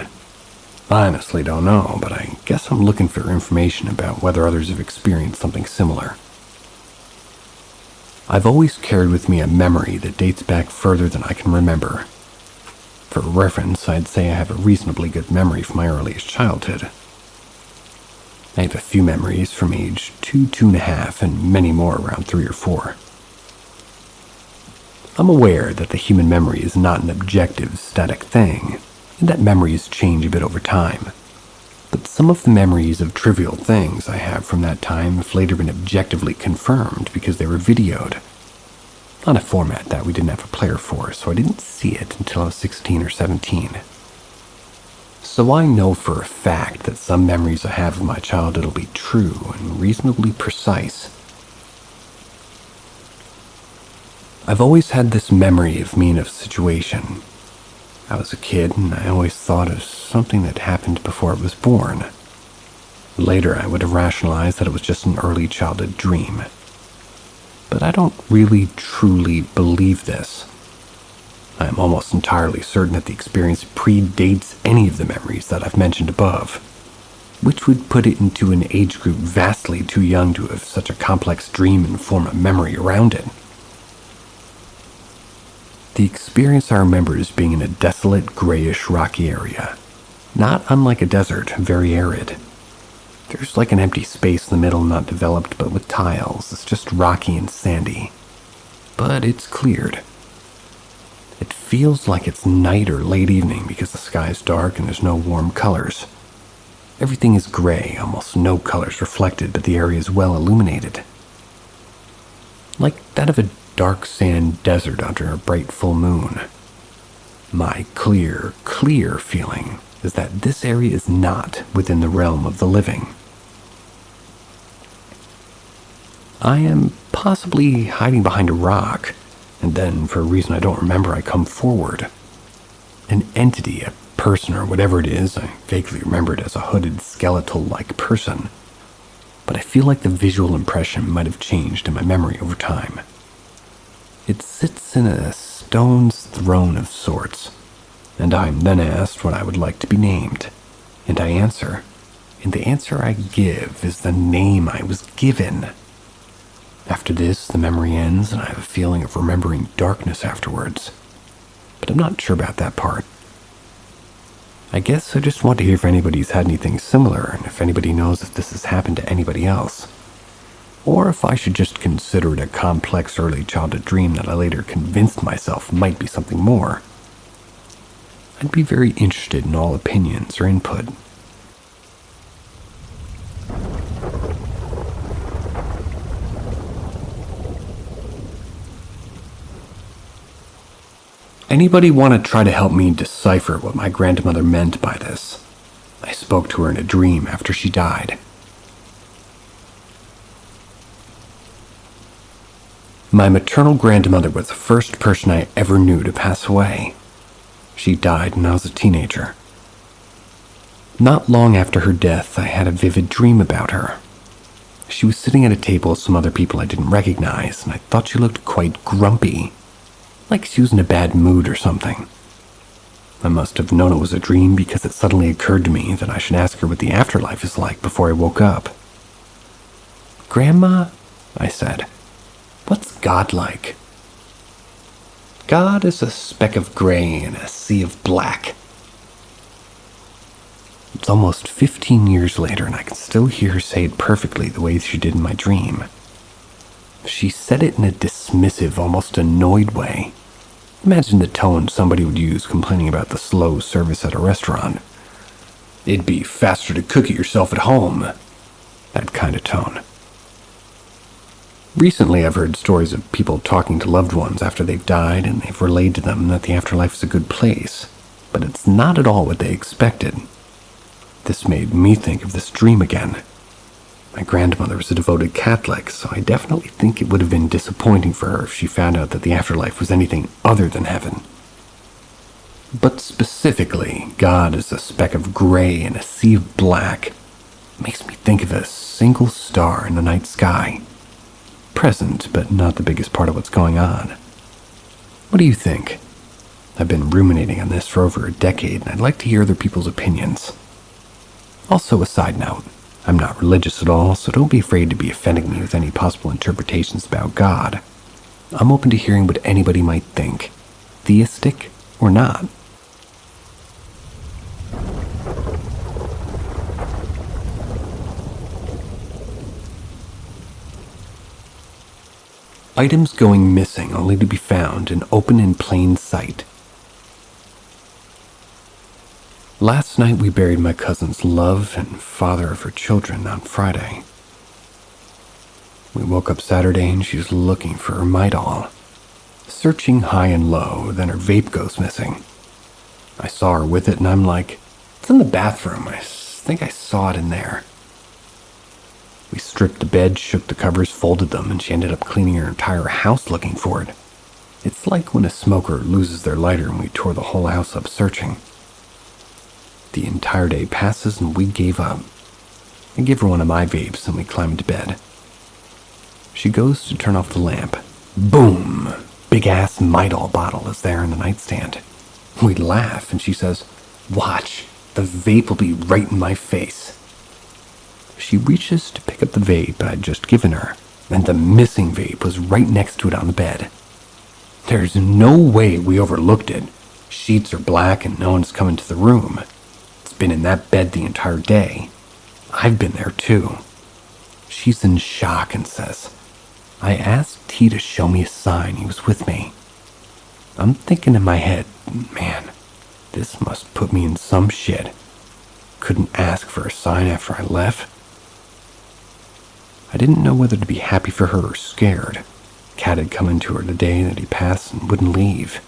I honestly don't know, but I guess I'm looking for information about whether others have experienced something similar. I've always carried with me a memory that dates back further than I can remember. For reference, I'd say I have a reasonably good memory from my earliest childhood. I have a few memories from age 2, 2.5, and many more around 3 or 4. I'm aware that the human memory is not an objective, static thing, and that memories change a bit over time. But some of the memories of trivial things I have from that time have later been objectively confirmed because they were videoed. On a format that we didn't have a player for, so I didn't see it until I was 16 or 17. So I know for a fact that some memories I have of my childhood will be true and reasonably precise. I've always had this memory of me in a situation. I was a kid and I always thought it was something that happened before I was born. Later I would have rationalized that it was just an early childhood dream. But I don't really truly believe this. I am almost entirely certain that the experience predates any of the memories that I've mentioned above, which would put it into an age group vastly too young to have such a complex dream and form a memory around it. The experience I remember is being in a desolate, grayish, rocky area, not unlike a desert, very arid. There's like an empty space in the middle, not developed, but with tiles. It's just rocky and sandy. But it's cleared. It feels like it's night or late evening because the sky is dark and there's no warm colors. Everything is gray, almost no colors reflected, but the area is well illuminated. Like that of a dark sand desert under a bright full moon. My clear feeling is that this area is not within the realm of the living. I am possibly hiding behind a rock, and then, for a reason I don't remember, I come forward. An entity, a person or whatever it is, I vaguely remember it as a hooded, skeletal-like person, but I feel like the visual impression might have changed in my memory over time. It sits in a stone's throne of sorts, and I am then asked what I would like to be named, and I answer, and the answer I give is the name I was given. After this, the memory ends, and I have a feeling of remembering darkness afterwards. But I'm not sure about that part. I guess I just want to hear if anybody's had anything similar, and if anybody knows if this has happened to anybody else. Or if I should just consider it a complex early childhood dream that I later convinced myself might be something more. I'd be very interested in all opinions or input. Anybody want to try to help me decipher what my grandmother meant by this? I spoke to her in a dream after she died. My maternal grandmother was the first person I ever knew to pass away. She died when I was a teenager. Not long after her death, I had a vivid dream about her. She was sitting at a table with some other people I didn't recognize, and I thought she looked quite grumpy. Like she was in a bad mood or something. I must have known it was a dream because it suddenly occurred to me that I should ask her what the afterlife is like before I woke up. "Grandma," I said, "what's God like?" "God is a speck of gray in a sea of black." It's almost 15 years later and I can still hear her say it perfectly the way she did in my dream. She said it in a dismissive, almost annoyed way. Imagine the tone somebody would use complaining about the slow service at a restaurant. "It'd be faster to cook it yourself at home." That kind of tone. Recently I've heard stories of people talking to loved ones after they've died, and they've relayed to them that the afterlife is a good place, but it's not at all what they expected. This made me think of this dream again. My grandmother was a devoted Catholic, so I definitely think it would have been disappointing for her if she found out that the afterlife was anything other than heaven. But specifically, God is a speck of gray in a sea of black. It makes me think of a single star in the night sky. Present, but not the biggest part of what's going on. What do you think? I've been ruminating on this for over a decade, and I'd like to hear other people's opinions. Also, a side note. I'm not religious at all, so don't be afraid to be offending me with any possible interpretations about God. I'm open to hearing what anybody might think, theistic or not. Items going missing only to be found and open in plain sight. Last night we buried my cousin's love and father of her children on Friday. We woke up Saturday and she was looking for her Midol, searching high and low, then her vape goes missing. I saw her with it and I'm like, it's in the bathroom, I think I saw it in there. We stripped the bed, shook the covers, folded them, and she ended up cleaning her entire house looking for it. It's like when a smoker loses their lighter and we tore the whole house up searching. The entire day passes and we gave up. I give her one of my vapes and we climb into bed. She goes to turn off the lamp. Boom! Big-ass Midol bottle is there in the nightstand. We laugh and she says, "Watch, the vape will be right in my face." She reaches to pick up the vape I'd just given her, and the missing vape was right next to it on the bed. There's no way we overlooked it. Sheets are black and no one's come into the room. It's been in that bed the entire day. I've been there too. She's in shock and says, "I asked T to show me a sign he was with me." I'm thinking in my head, man, this must put me in some shit. Couldn't ask for a sign after I left. I didn't know whether to be happy for her or scared. Cat had come into her the day that he passed and wouldn't leave.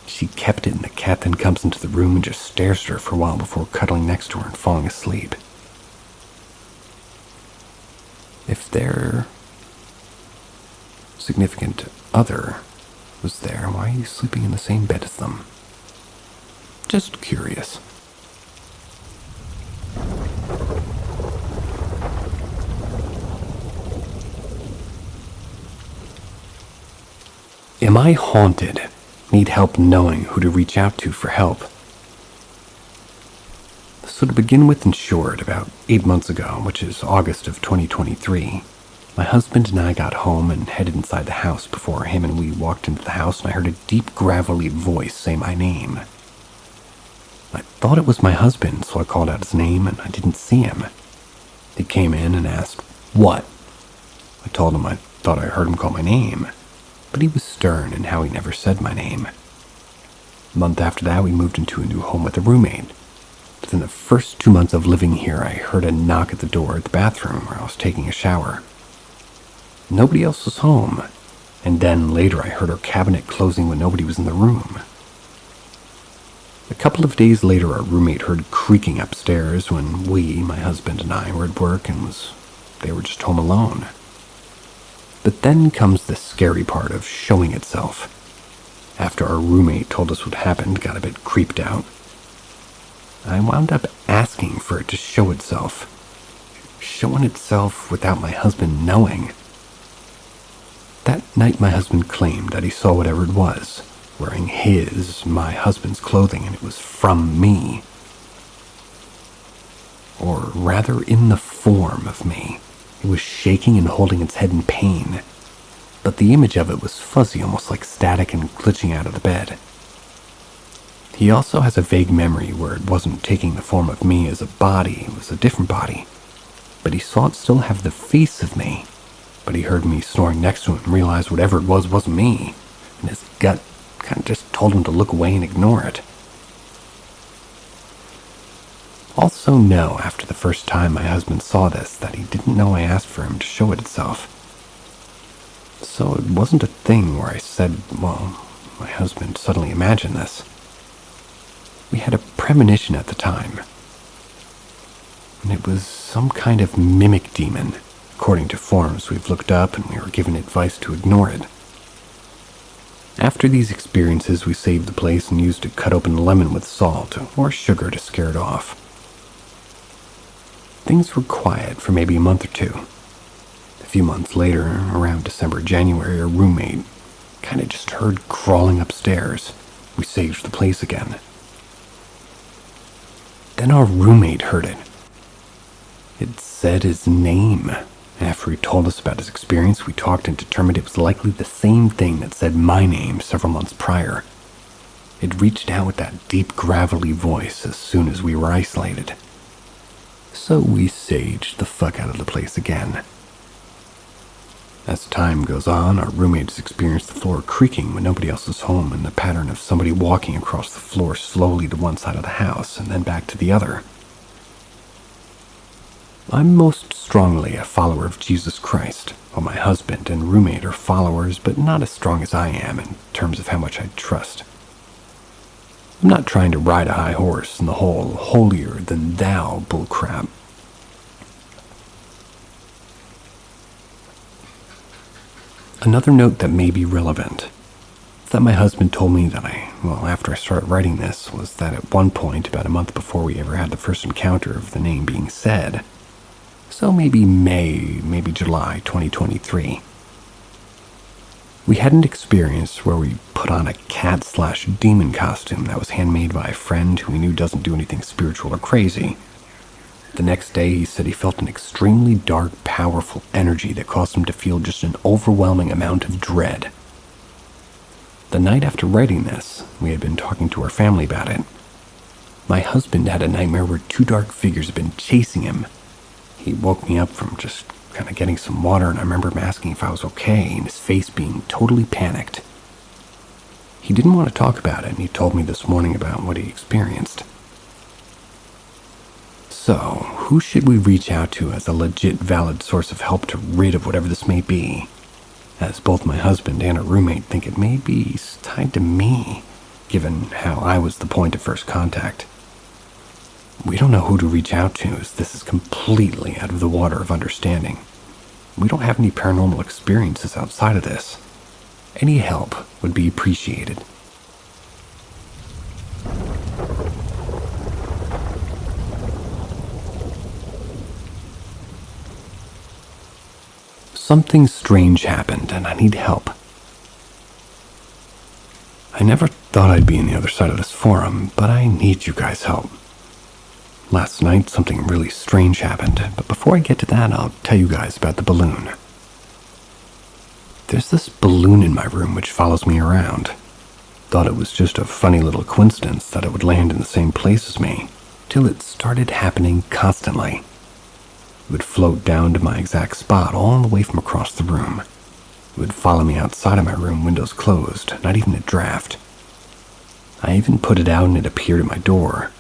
She kept it, and the cat then comes into the room and just stares at her for a while before cuddling next to her and falling asleep. If their significant other was there, why are you sleeping in the same bed as them? Just curious. Am I haunted? Need help knowing who to reach out to for help. So to begin with, in short, about 8 months ago, which is August of 2023, my husband and I got home and headed inside the house before him and we walked into the house and I heard a deep gravelly voice say my name. I thought it was my husband, so I called out his name and I didn't see him. He came in and asked, "What?" I told him I thought I heard him call my name, but he was stern in how he never said my name. A month after that, we moved into a new home with a roommate. Within the first 2 months of living here, I heard a knock at the door at the bathroom where I was taking a shower. Nobody else was home, and then later I heard our cabinet closing when nobody was in the room. A couple of days later, our roommate heard creaking upstairs when we, my husband and I, were at work and they were just home alone. But then comes the scary part of showing itself. After our roommate told us what happened, got a bit creeped out, I wound up asking for it to show itself. Showing itself without my husband knowing. That night my husband claimed that he saw whatever it was, wearing my husband's clothing, and it was from me. Or rather, in the form of me. It was shaking and holding its head in pain, but the image of it was fuzzy, almost like static, and glitching out of the bed. He also has a vague memory where it wasn't taking the form of me as a body, it was a different body, but he saw it still have the face of me, but he heard me snoring next to him and realized whatever it was wasn't me, and his gut kind of just told him to look away and ignore it. Also know, after the first time my husband saw this, that he didn't know I asked for him to show it itself. So it wasn't a thing where I said, well, my husband suddenly imagined this. We had a premonition at the time. And it was some kind of mimic demon, according to forums we've looked up, and we were given advice to ignore it. After these experiences, we saved the place and used to cut open a lemon with salt or sugar to scare it off. Things were quiet for maybe a month or two. A few months later, around December, January, our roommate kind of just heard crawling upstairs. We saved the place again. Then our roommate heard it. It said his name. After he told us about his experience, we talked and determined it was likely the same thing that said my name several months prior. It reached out with that deep, gravelly voice as soon as we were isolated. So we saged the fuck out of the place again. As time goes on, our roommates experience the floor creaking when nobody else is home and the pattern of somebody walking across the floor slowly to one side of the house and then back to the other. I'm most strongly a follower of Jesus Christ, while my husband and roommate are followers, but not as strong as I am in terms of how much I trust. I'm not trying to ride a high horse in the whole holier-than-thou bullcrap. Another note that may be relevant is that my husband told me that after I started writing this, was that at one point, about a month before we ever had the first encounter of the name being said, so maybe May, maybe July 2023, we had an experience where we put on a cat/demon costume that was handmade by a friend who we knew doesn't do anything spiritual or crazy. The next day, he said he felt an extremely dark, powerful energy that caused him to feel just an overwhelming amount of dread. The night after writing this, we had been talking to our family about it. My husband had a nightmare where two dark figures had been chasing him. He woke me up from just kind of getting some water, and I remember him asking if I was okay, and his face being totally panicked. He didn't want to talk about it, and he told me this morning about what he experienced. So, who should we reach out to as a legit, valid source of help to rid of whatever this may be? As both my husband and a roommate think it may be tied to me, given how I was the point of first contact. We don't know who to reach out to, as this is completely out of the water of understanding. We don't have any paranormal experiences outside of this. Any help would be appreciated. Something strange happened, and I need help. I never thought I'd be on the other side of this forum, but I need you guys' help. Last night, something really strange happened, but before I get to that, I'll tell you guys about the balloon. There's this balloon in my room which follows me around. Thought it was just a funny little coincidence that it would land in the same place as me, till it started happening constantly. It would float down to my exact spot all the way from across the room. It would follow me outside of my room, windows closed, not even a draft. I even put it out and it appeared at my door.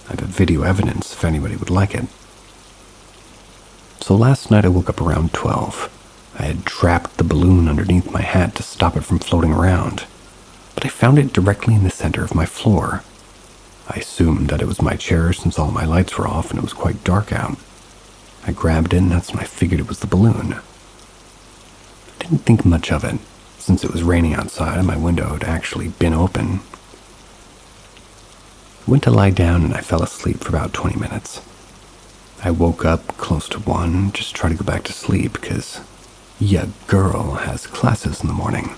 I have video evidence if anybody would like it. So last night I woke up around 12. I had trapped the balloon underneath my hat to stop it from floating around, but I found it directly in the center of my floor. I assumed that it was my chair since all my lights were off and it was quite dark out. I grabbed it and that's when I figured it was the balloon. I didn't think much of it, since it was raining outside and my window had actually been open. I went to lie down and I fell asleep for about 20 minutes. I woke up close to 1, just trying to go back to sleep because your girl has classes in the morning.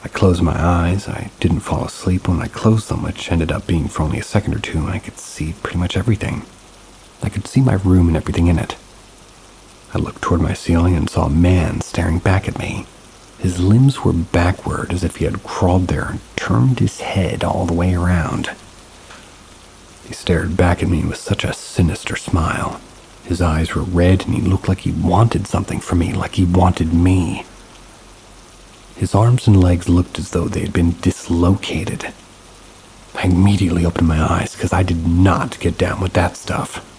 I closed my eyes. I didn't fall asleep when I closed them, which ended up being for only a second or two, and I could see pretty much everything. I could see my room and everything in it. I looked toward my ceiling and saw a man staring back at me. His limbs were backward, as if he had crawled there and turned his head all the way around. He stared back at me with such a sinister smile. His eyes were red and he looked like he wanted something from me, like he wanted me. His arms and legs looked as though they had been dislocated. I immediately opened my eyes because I did not get down with that stuff.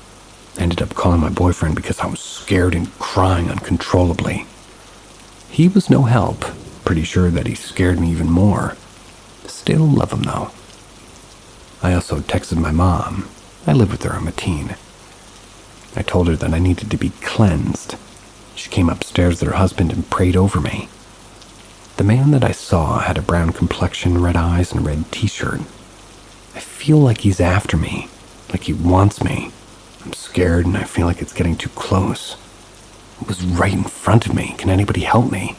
I ended up calling my boyfriend because I was scared and crying uncontrollably. He was no help. Pretty sure that he scared me even more. Still love him though. I also texted my mom. I live with her, I'm a teen. I told her that I needed to be cleansed. She came upstairs with her husband and prayed over me. The man that I saw had a brown complexion, red eyes, and a red t-shirt. I feel like he's after me, like he wants me. I'm scared and I feel like it's getting too close. It was right in front of me. Can anybody help me?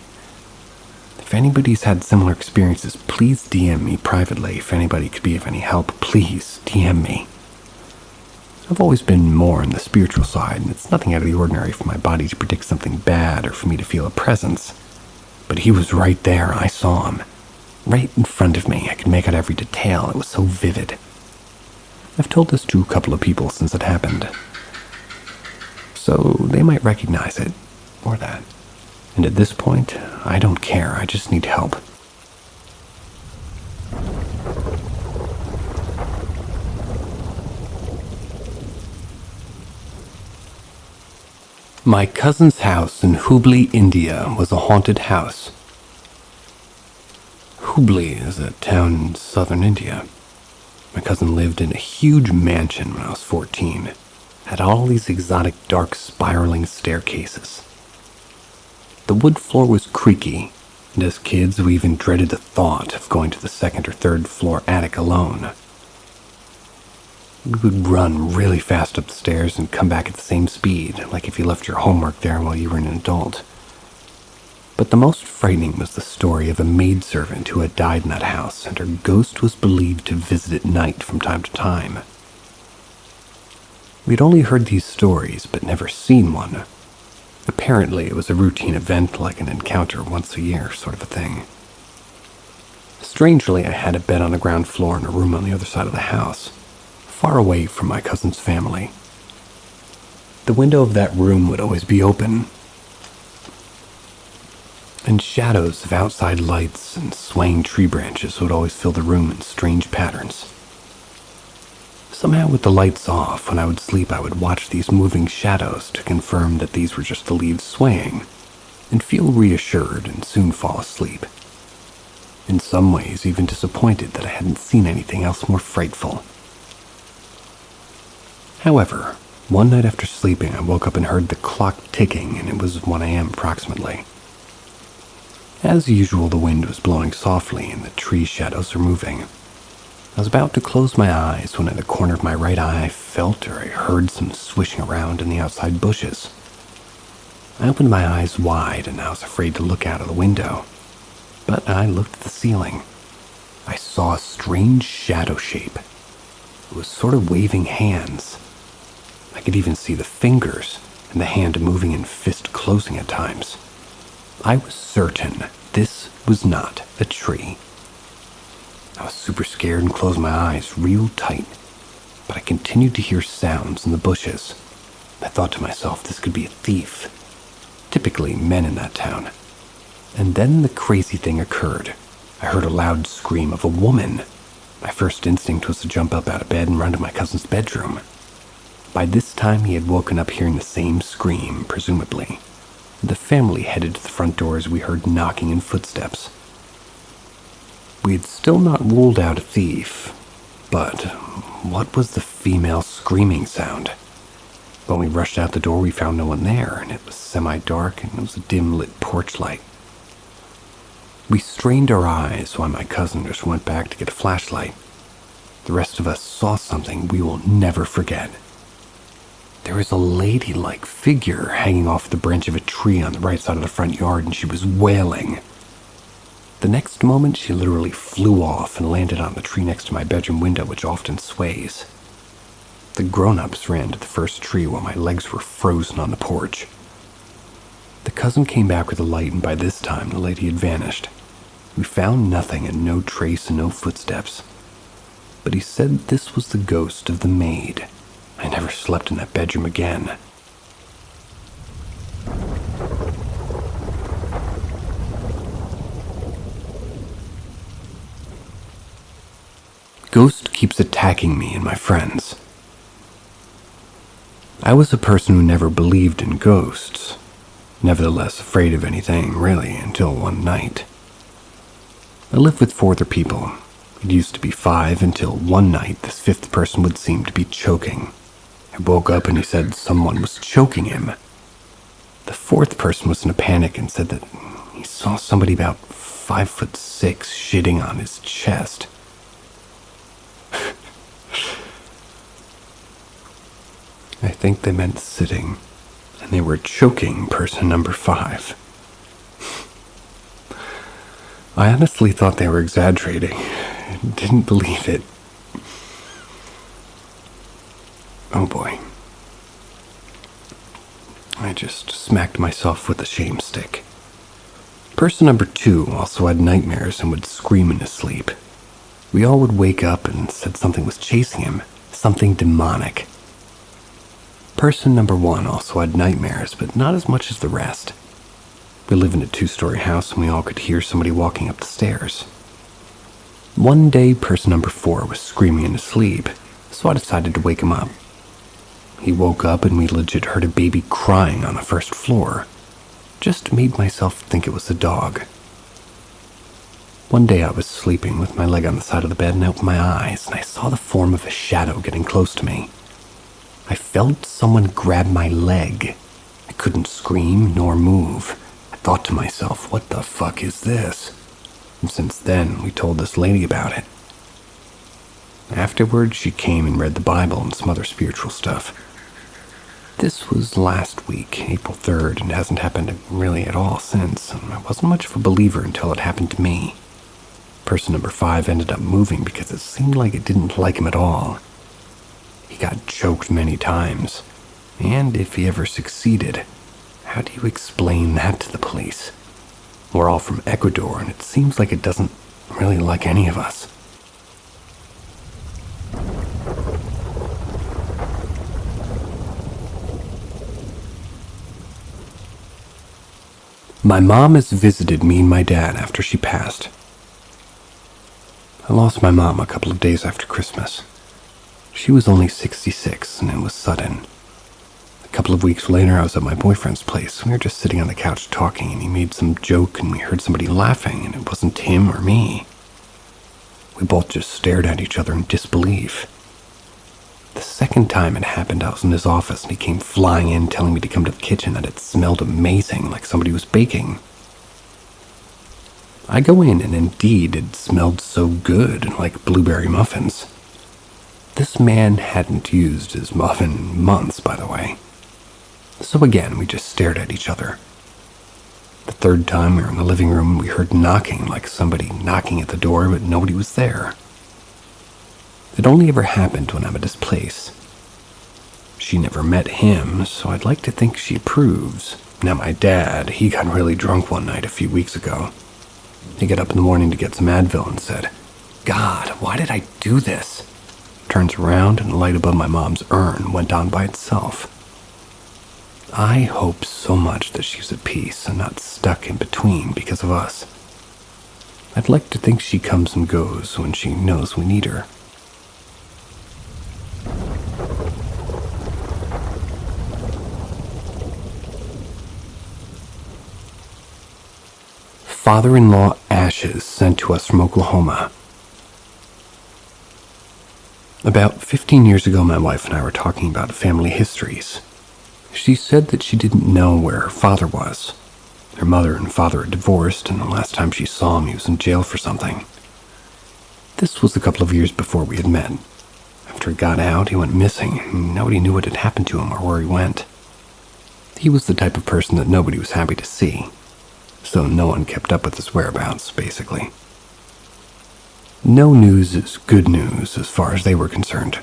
If anybody's had similar experiences, please DM me privately. If anybody could be of any help, please DM me. I've always been more on the spiritual side, and it's nothing out of the ordinary for my body to predict something bad or for me to feel a presence. But he was right there. I saw him. Right in front of me. I could make out every detail. It was so vivid. I've told this to a couple of people since it happened, so they might recognize it, or that. And at this point, I don't care, I just need help. My cousin's house in Hubli, India was a haunted house. Hubli is a town in southern India. My cousin lived in a huge mansion when I was 14. Had all these exotic dark spiraling staircases. The wood floor was creaky, and as kids we even dreaded the thought of going to the second or third floor attic alone. We would run really fast up the stairs and come back at the same speed, like if you left your homework there while you were an adult. But the most frightening was the story of a maidservant who had died in that house, and her ghost was believed to visit at night from time to time. We'd only heard these stories, but never seen one. Apparently, it was a routine event like an encounter once a year sort of a thing. Strangely, I had a bed on the ground floor in a room on the other side of the house, far away from my cousin's family. The window of that room would always be open, and shadows of outside lights and swaying tree branches would always fill the room in strange patterns. Somehow with the lights off, when I would sleep, I would watch these moving shadows to confirm that these were just the leaves swaying, and feel reassured and soon fall asleep. In some ways, even disappointed that I hadn't seen anything else more frightful. However, one night after sleeping, I woke up and heard the clock ticking, and it was 1 a.m. approximately. As usual, the wind was blowing softly and the tree shadows were moving. I was about to close my eyes when in the corner of my right eye I felt or I heard some swishing around in the outside bushes. I opened my eyes wide and I was afraid to look out of the window. But I looked at the ceiling. I saw a strange shadow shape. It was sort of waving hands. I could even see the fingers and the hand moving and fist closing at times. I was certain this was not a tree. I was super scared and closed my eyes real tight, but I continued to hear sounds in the bushes. I thought to myself this could be a thief, typically men in that town. And then the crazy thing occurred. I heard a loud scream of a woman. My first instinct was to jump up out of bed and run to my cousin's bedroom. By this time he had woken up hearing the same scream, presumably. The family headed to the front door as we heard knocking and footsteps. We had still not ruled out a thief, but what was the female screaming sound? When we rushed out the door, we found no one there, and it was semi-dark and it was a dim-lit porch light. We strained our eyes while my cousin just went back to get a flashlight. The rest of us saw something we will never forget. There was a lady-like figure hanging off the branch of a tree on the right side of the front yard, and she was wailing. The next moment, she literally flew off and landed on the tree next to my bedroom window, which often sways. The grown-ups ran to the first tree while my legs were frozen on the porch. The cousin came back with a light, and by this time, the lady had vanished. We found nothing and no trace and no footsteps. But he said this was the ghost of the maid. I never slept in that bedroom again. Ghost keeps attacking me and my friends. I was a person who never believed in ghosts, nevertheless afraid of anything, really, until one night. I lived with 4 other people. It used to be 5 until one night this 5th person would seem to be choking. I woke up and he said someone was choking him. The 4th person was in a panic and said that he saw somebody about 5'6" shitting on his chest. I think they meant sitting, and they were choking person number 5. I honestly thought they were exaggerating. I didn't believe it. Oh boy. I just smacked myself with a shame stick. Person number 2 also had nightmares and would scream in his sleep. We all would wake up and said something was chasing him, something demonic. Person number 1 also had nightmares, but not as much as the rest. We live in a 2-story house and we all could hear somebody walking up the stairs. One day, person number 4 was screaming in his sleep, so I decided to wake him up. He woke up and we legit heard a baby crying on the first floor. Just made myself think it was a dog. One day I was sleeping with my leg on the side of the bed and I opened my eyes and I saw the form of a shadow getting close to me. I felt someone grab my leg. I couldn't scream nor move. I thought to myself, what the fuck is this? And since then, we told this lady about it. Afterwards, she came and read the Bible and some other spiritual stuff. This was last week, April 3rd, and hasn't happened really at all since. I wasn't much of a believer until it happened to me. Person number 5 ended up moving because it seemed like it didn't like him at all. He got choked many times, and if he ever succeeded, how do you explain that to the police? We're all from Ecuador, and it seems like it doesn't really like any of us. My mom has visited me and my dad after she passed. I lost my mom a couple of days after Christmas. She was only 66, and it was sudden. A couple of weeks later, I was at my boyfriend's place. We were just sitting on the couch talking, and he made some joke, and we heard somebody laughing, and it wasn't him or me. We both just stared at each other in disbelief. The second time it happened, I was in his office, and he came flying in, telling me to come to the kitchen, that it smelled amazing, like somebody was baking. I go in, and indeed, it smelled so good, like blueberry muffins. This man hadn't used his muffin in months, by the way. So again, we just stared at each other. The third time, we were in the living room, and we heard knocking, like somebody knocking at the door, but nobody was there. It only ever happened when I'm at his place. She never met him, so I'd like to think she approves. Now my dad, he got really drunk one night a few weeks ago. He got up in the morning to get some Advil and said, "God, why did I do this?" Turns around and the light above my mom's urn went on by itself. I hope so much that she's at peace and not stuck in between because of us. I'd like to think she comes and goes when she knows we need her. Father-in-law ashes sent to us from Oklahoma. About 15 years ago, my wife and I were talking about family histories. She said that she didn't know where her father was. Her mother and father had divorced, and the last time she saw him, he was in jail for something. This was a couple of years before we had met. After he got out, he went missing, and nobody knew what had happened to him or where he went. He was the type of person that nobody was happy to see, so no one kept up with his whereabouts, basically. No news is good news as far as they were concerned.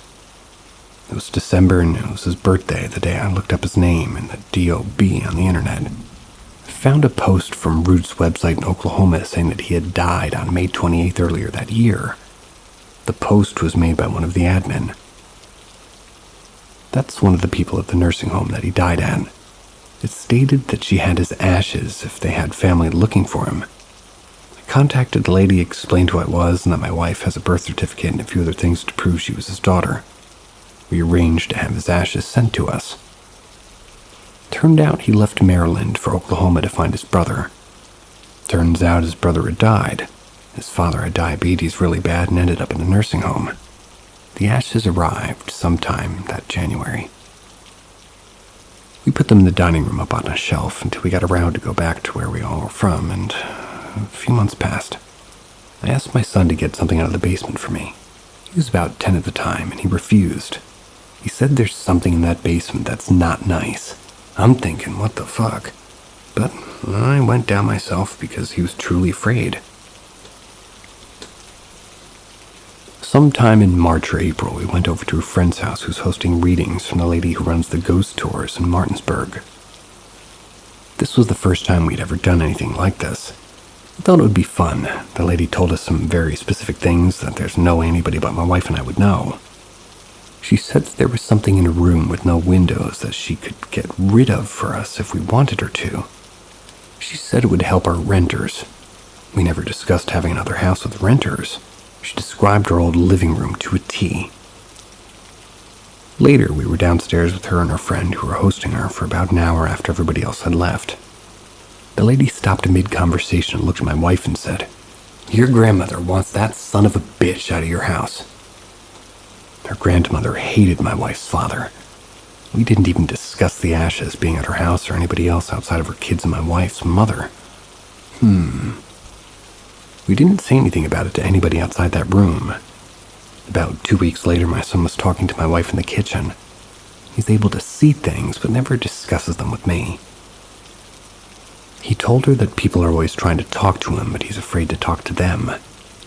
It was December and it was his birthday the day I looked up his name in the DOB on the internet. I found a post from Root's website in Oklahoma saying that he had died on May 28th earlier that year. The post was made by one of the admin. That's one of the people at the nursing home that he died at. It stated that she had his ashes if they had family looking for him. I contacted the lady, explained who I was, and that my wife has a birth certificate and a few other things to prove she was his daughter. We arranged to have his ashes sent to us. Turned out he left Maryland for Oklahoma to find his brother. Turns out his brother had died. His father had diabetes really bad and ended up in a nursing home. The ashes arrived sometime that January. We put them in the dining room up on a shelf until we got around to go back to where we all were from, and a few months passed. I asked my son to get something out of the basement for me. He was about 10 at the time, and he refused. He said there's something in that basement that's not nice. I'm thinking, what the fuck? But I went down myself because he was truly afraid. Sometime in March or April, we went over to a friend's house who's hosting readings from the lady who runs the ghost tours in Martinsburg. This was the first time we'd ever done anything like this. I thought it would be fun. The lady told us some very specific things that there's no way anybody but my wife and I would know. She said that there was something in a room with no windows that she could get rid of for us if we wanted her to. She said it would help our renters. We never discussed having another house with renters. She described our old living room to a T. Later, we were downstairs with her and her friend who were hosting her for about an hour after everybody else had left. The lady stopped mid-conversation and looked at my wife and said, "Your grandmother wants that son of a bitch out of your house." Her grandmother hated my wife's father. We didn't even discuss the ashes being at her house or anybody else outside of her kids and my wife's mother. We didn't say anything about it to anybody outside that room. About 2 weeks later, my son was talking to my wife in the kitchen. He's able to see things, but never discusses them with me. He told her that people are always trying to talk to him, but he's afraid to talk to them.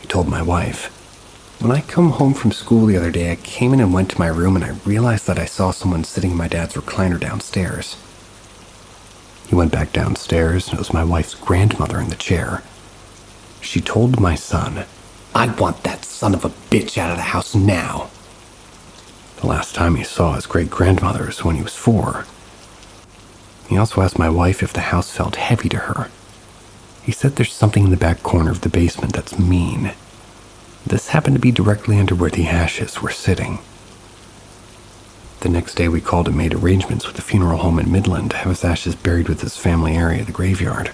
He told my wife, "When I come home from school the other day, I came in and went to my room and I realized that I saw someone sitting in my dad's recliner downstairs." He went back downstairs and it was my wife's grandmother in the chair. She told my son, "I want that son of a bitch out of the house now." The last time he saw his great-grandmother was when he was 4. He also asked my wife if the house felt heavy to her. He said there's something in the back corner of the basement that's mean. This happened to be directly under where the ashes were sitting. The next day we called and made arrangements with the funeral home in Midland to have his ashes buried with his family area, the graveyard.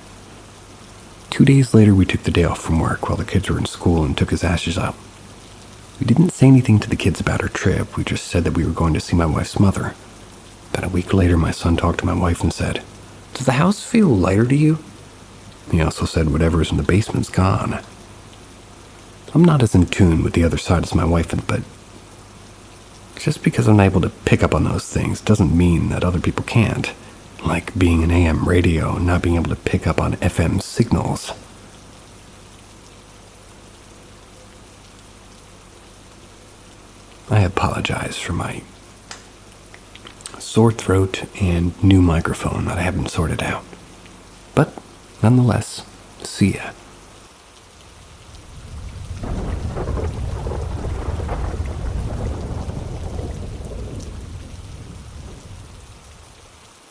2 days later, we took the day off from work while the kids were in school and took his ashes up. We didn't say anything to the kids about our trip. We just said that we were going to see my wife's mother. About a week later, my son talked to my wife and said, "Does the house feel lighter to you?" He also said whatever's in the basement's gone. I'm not as in tune with the other side as my wife, but just because I'm able to pick up on those things doesn't mean that other people can't. Like being an AM radio and not being able to pick up on FM signals. I apologize for my sore throat and new microphone that I haven't sorted out. But nonetheless, see ya.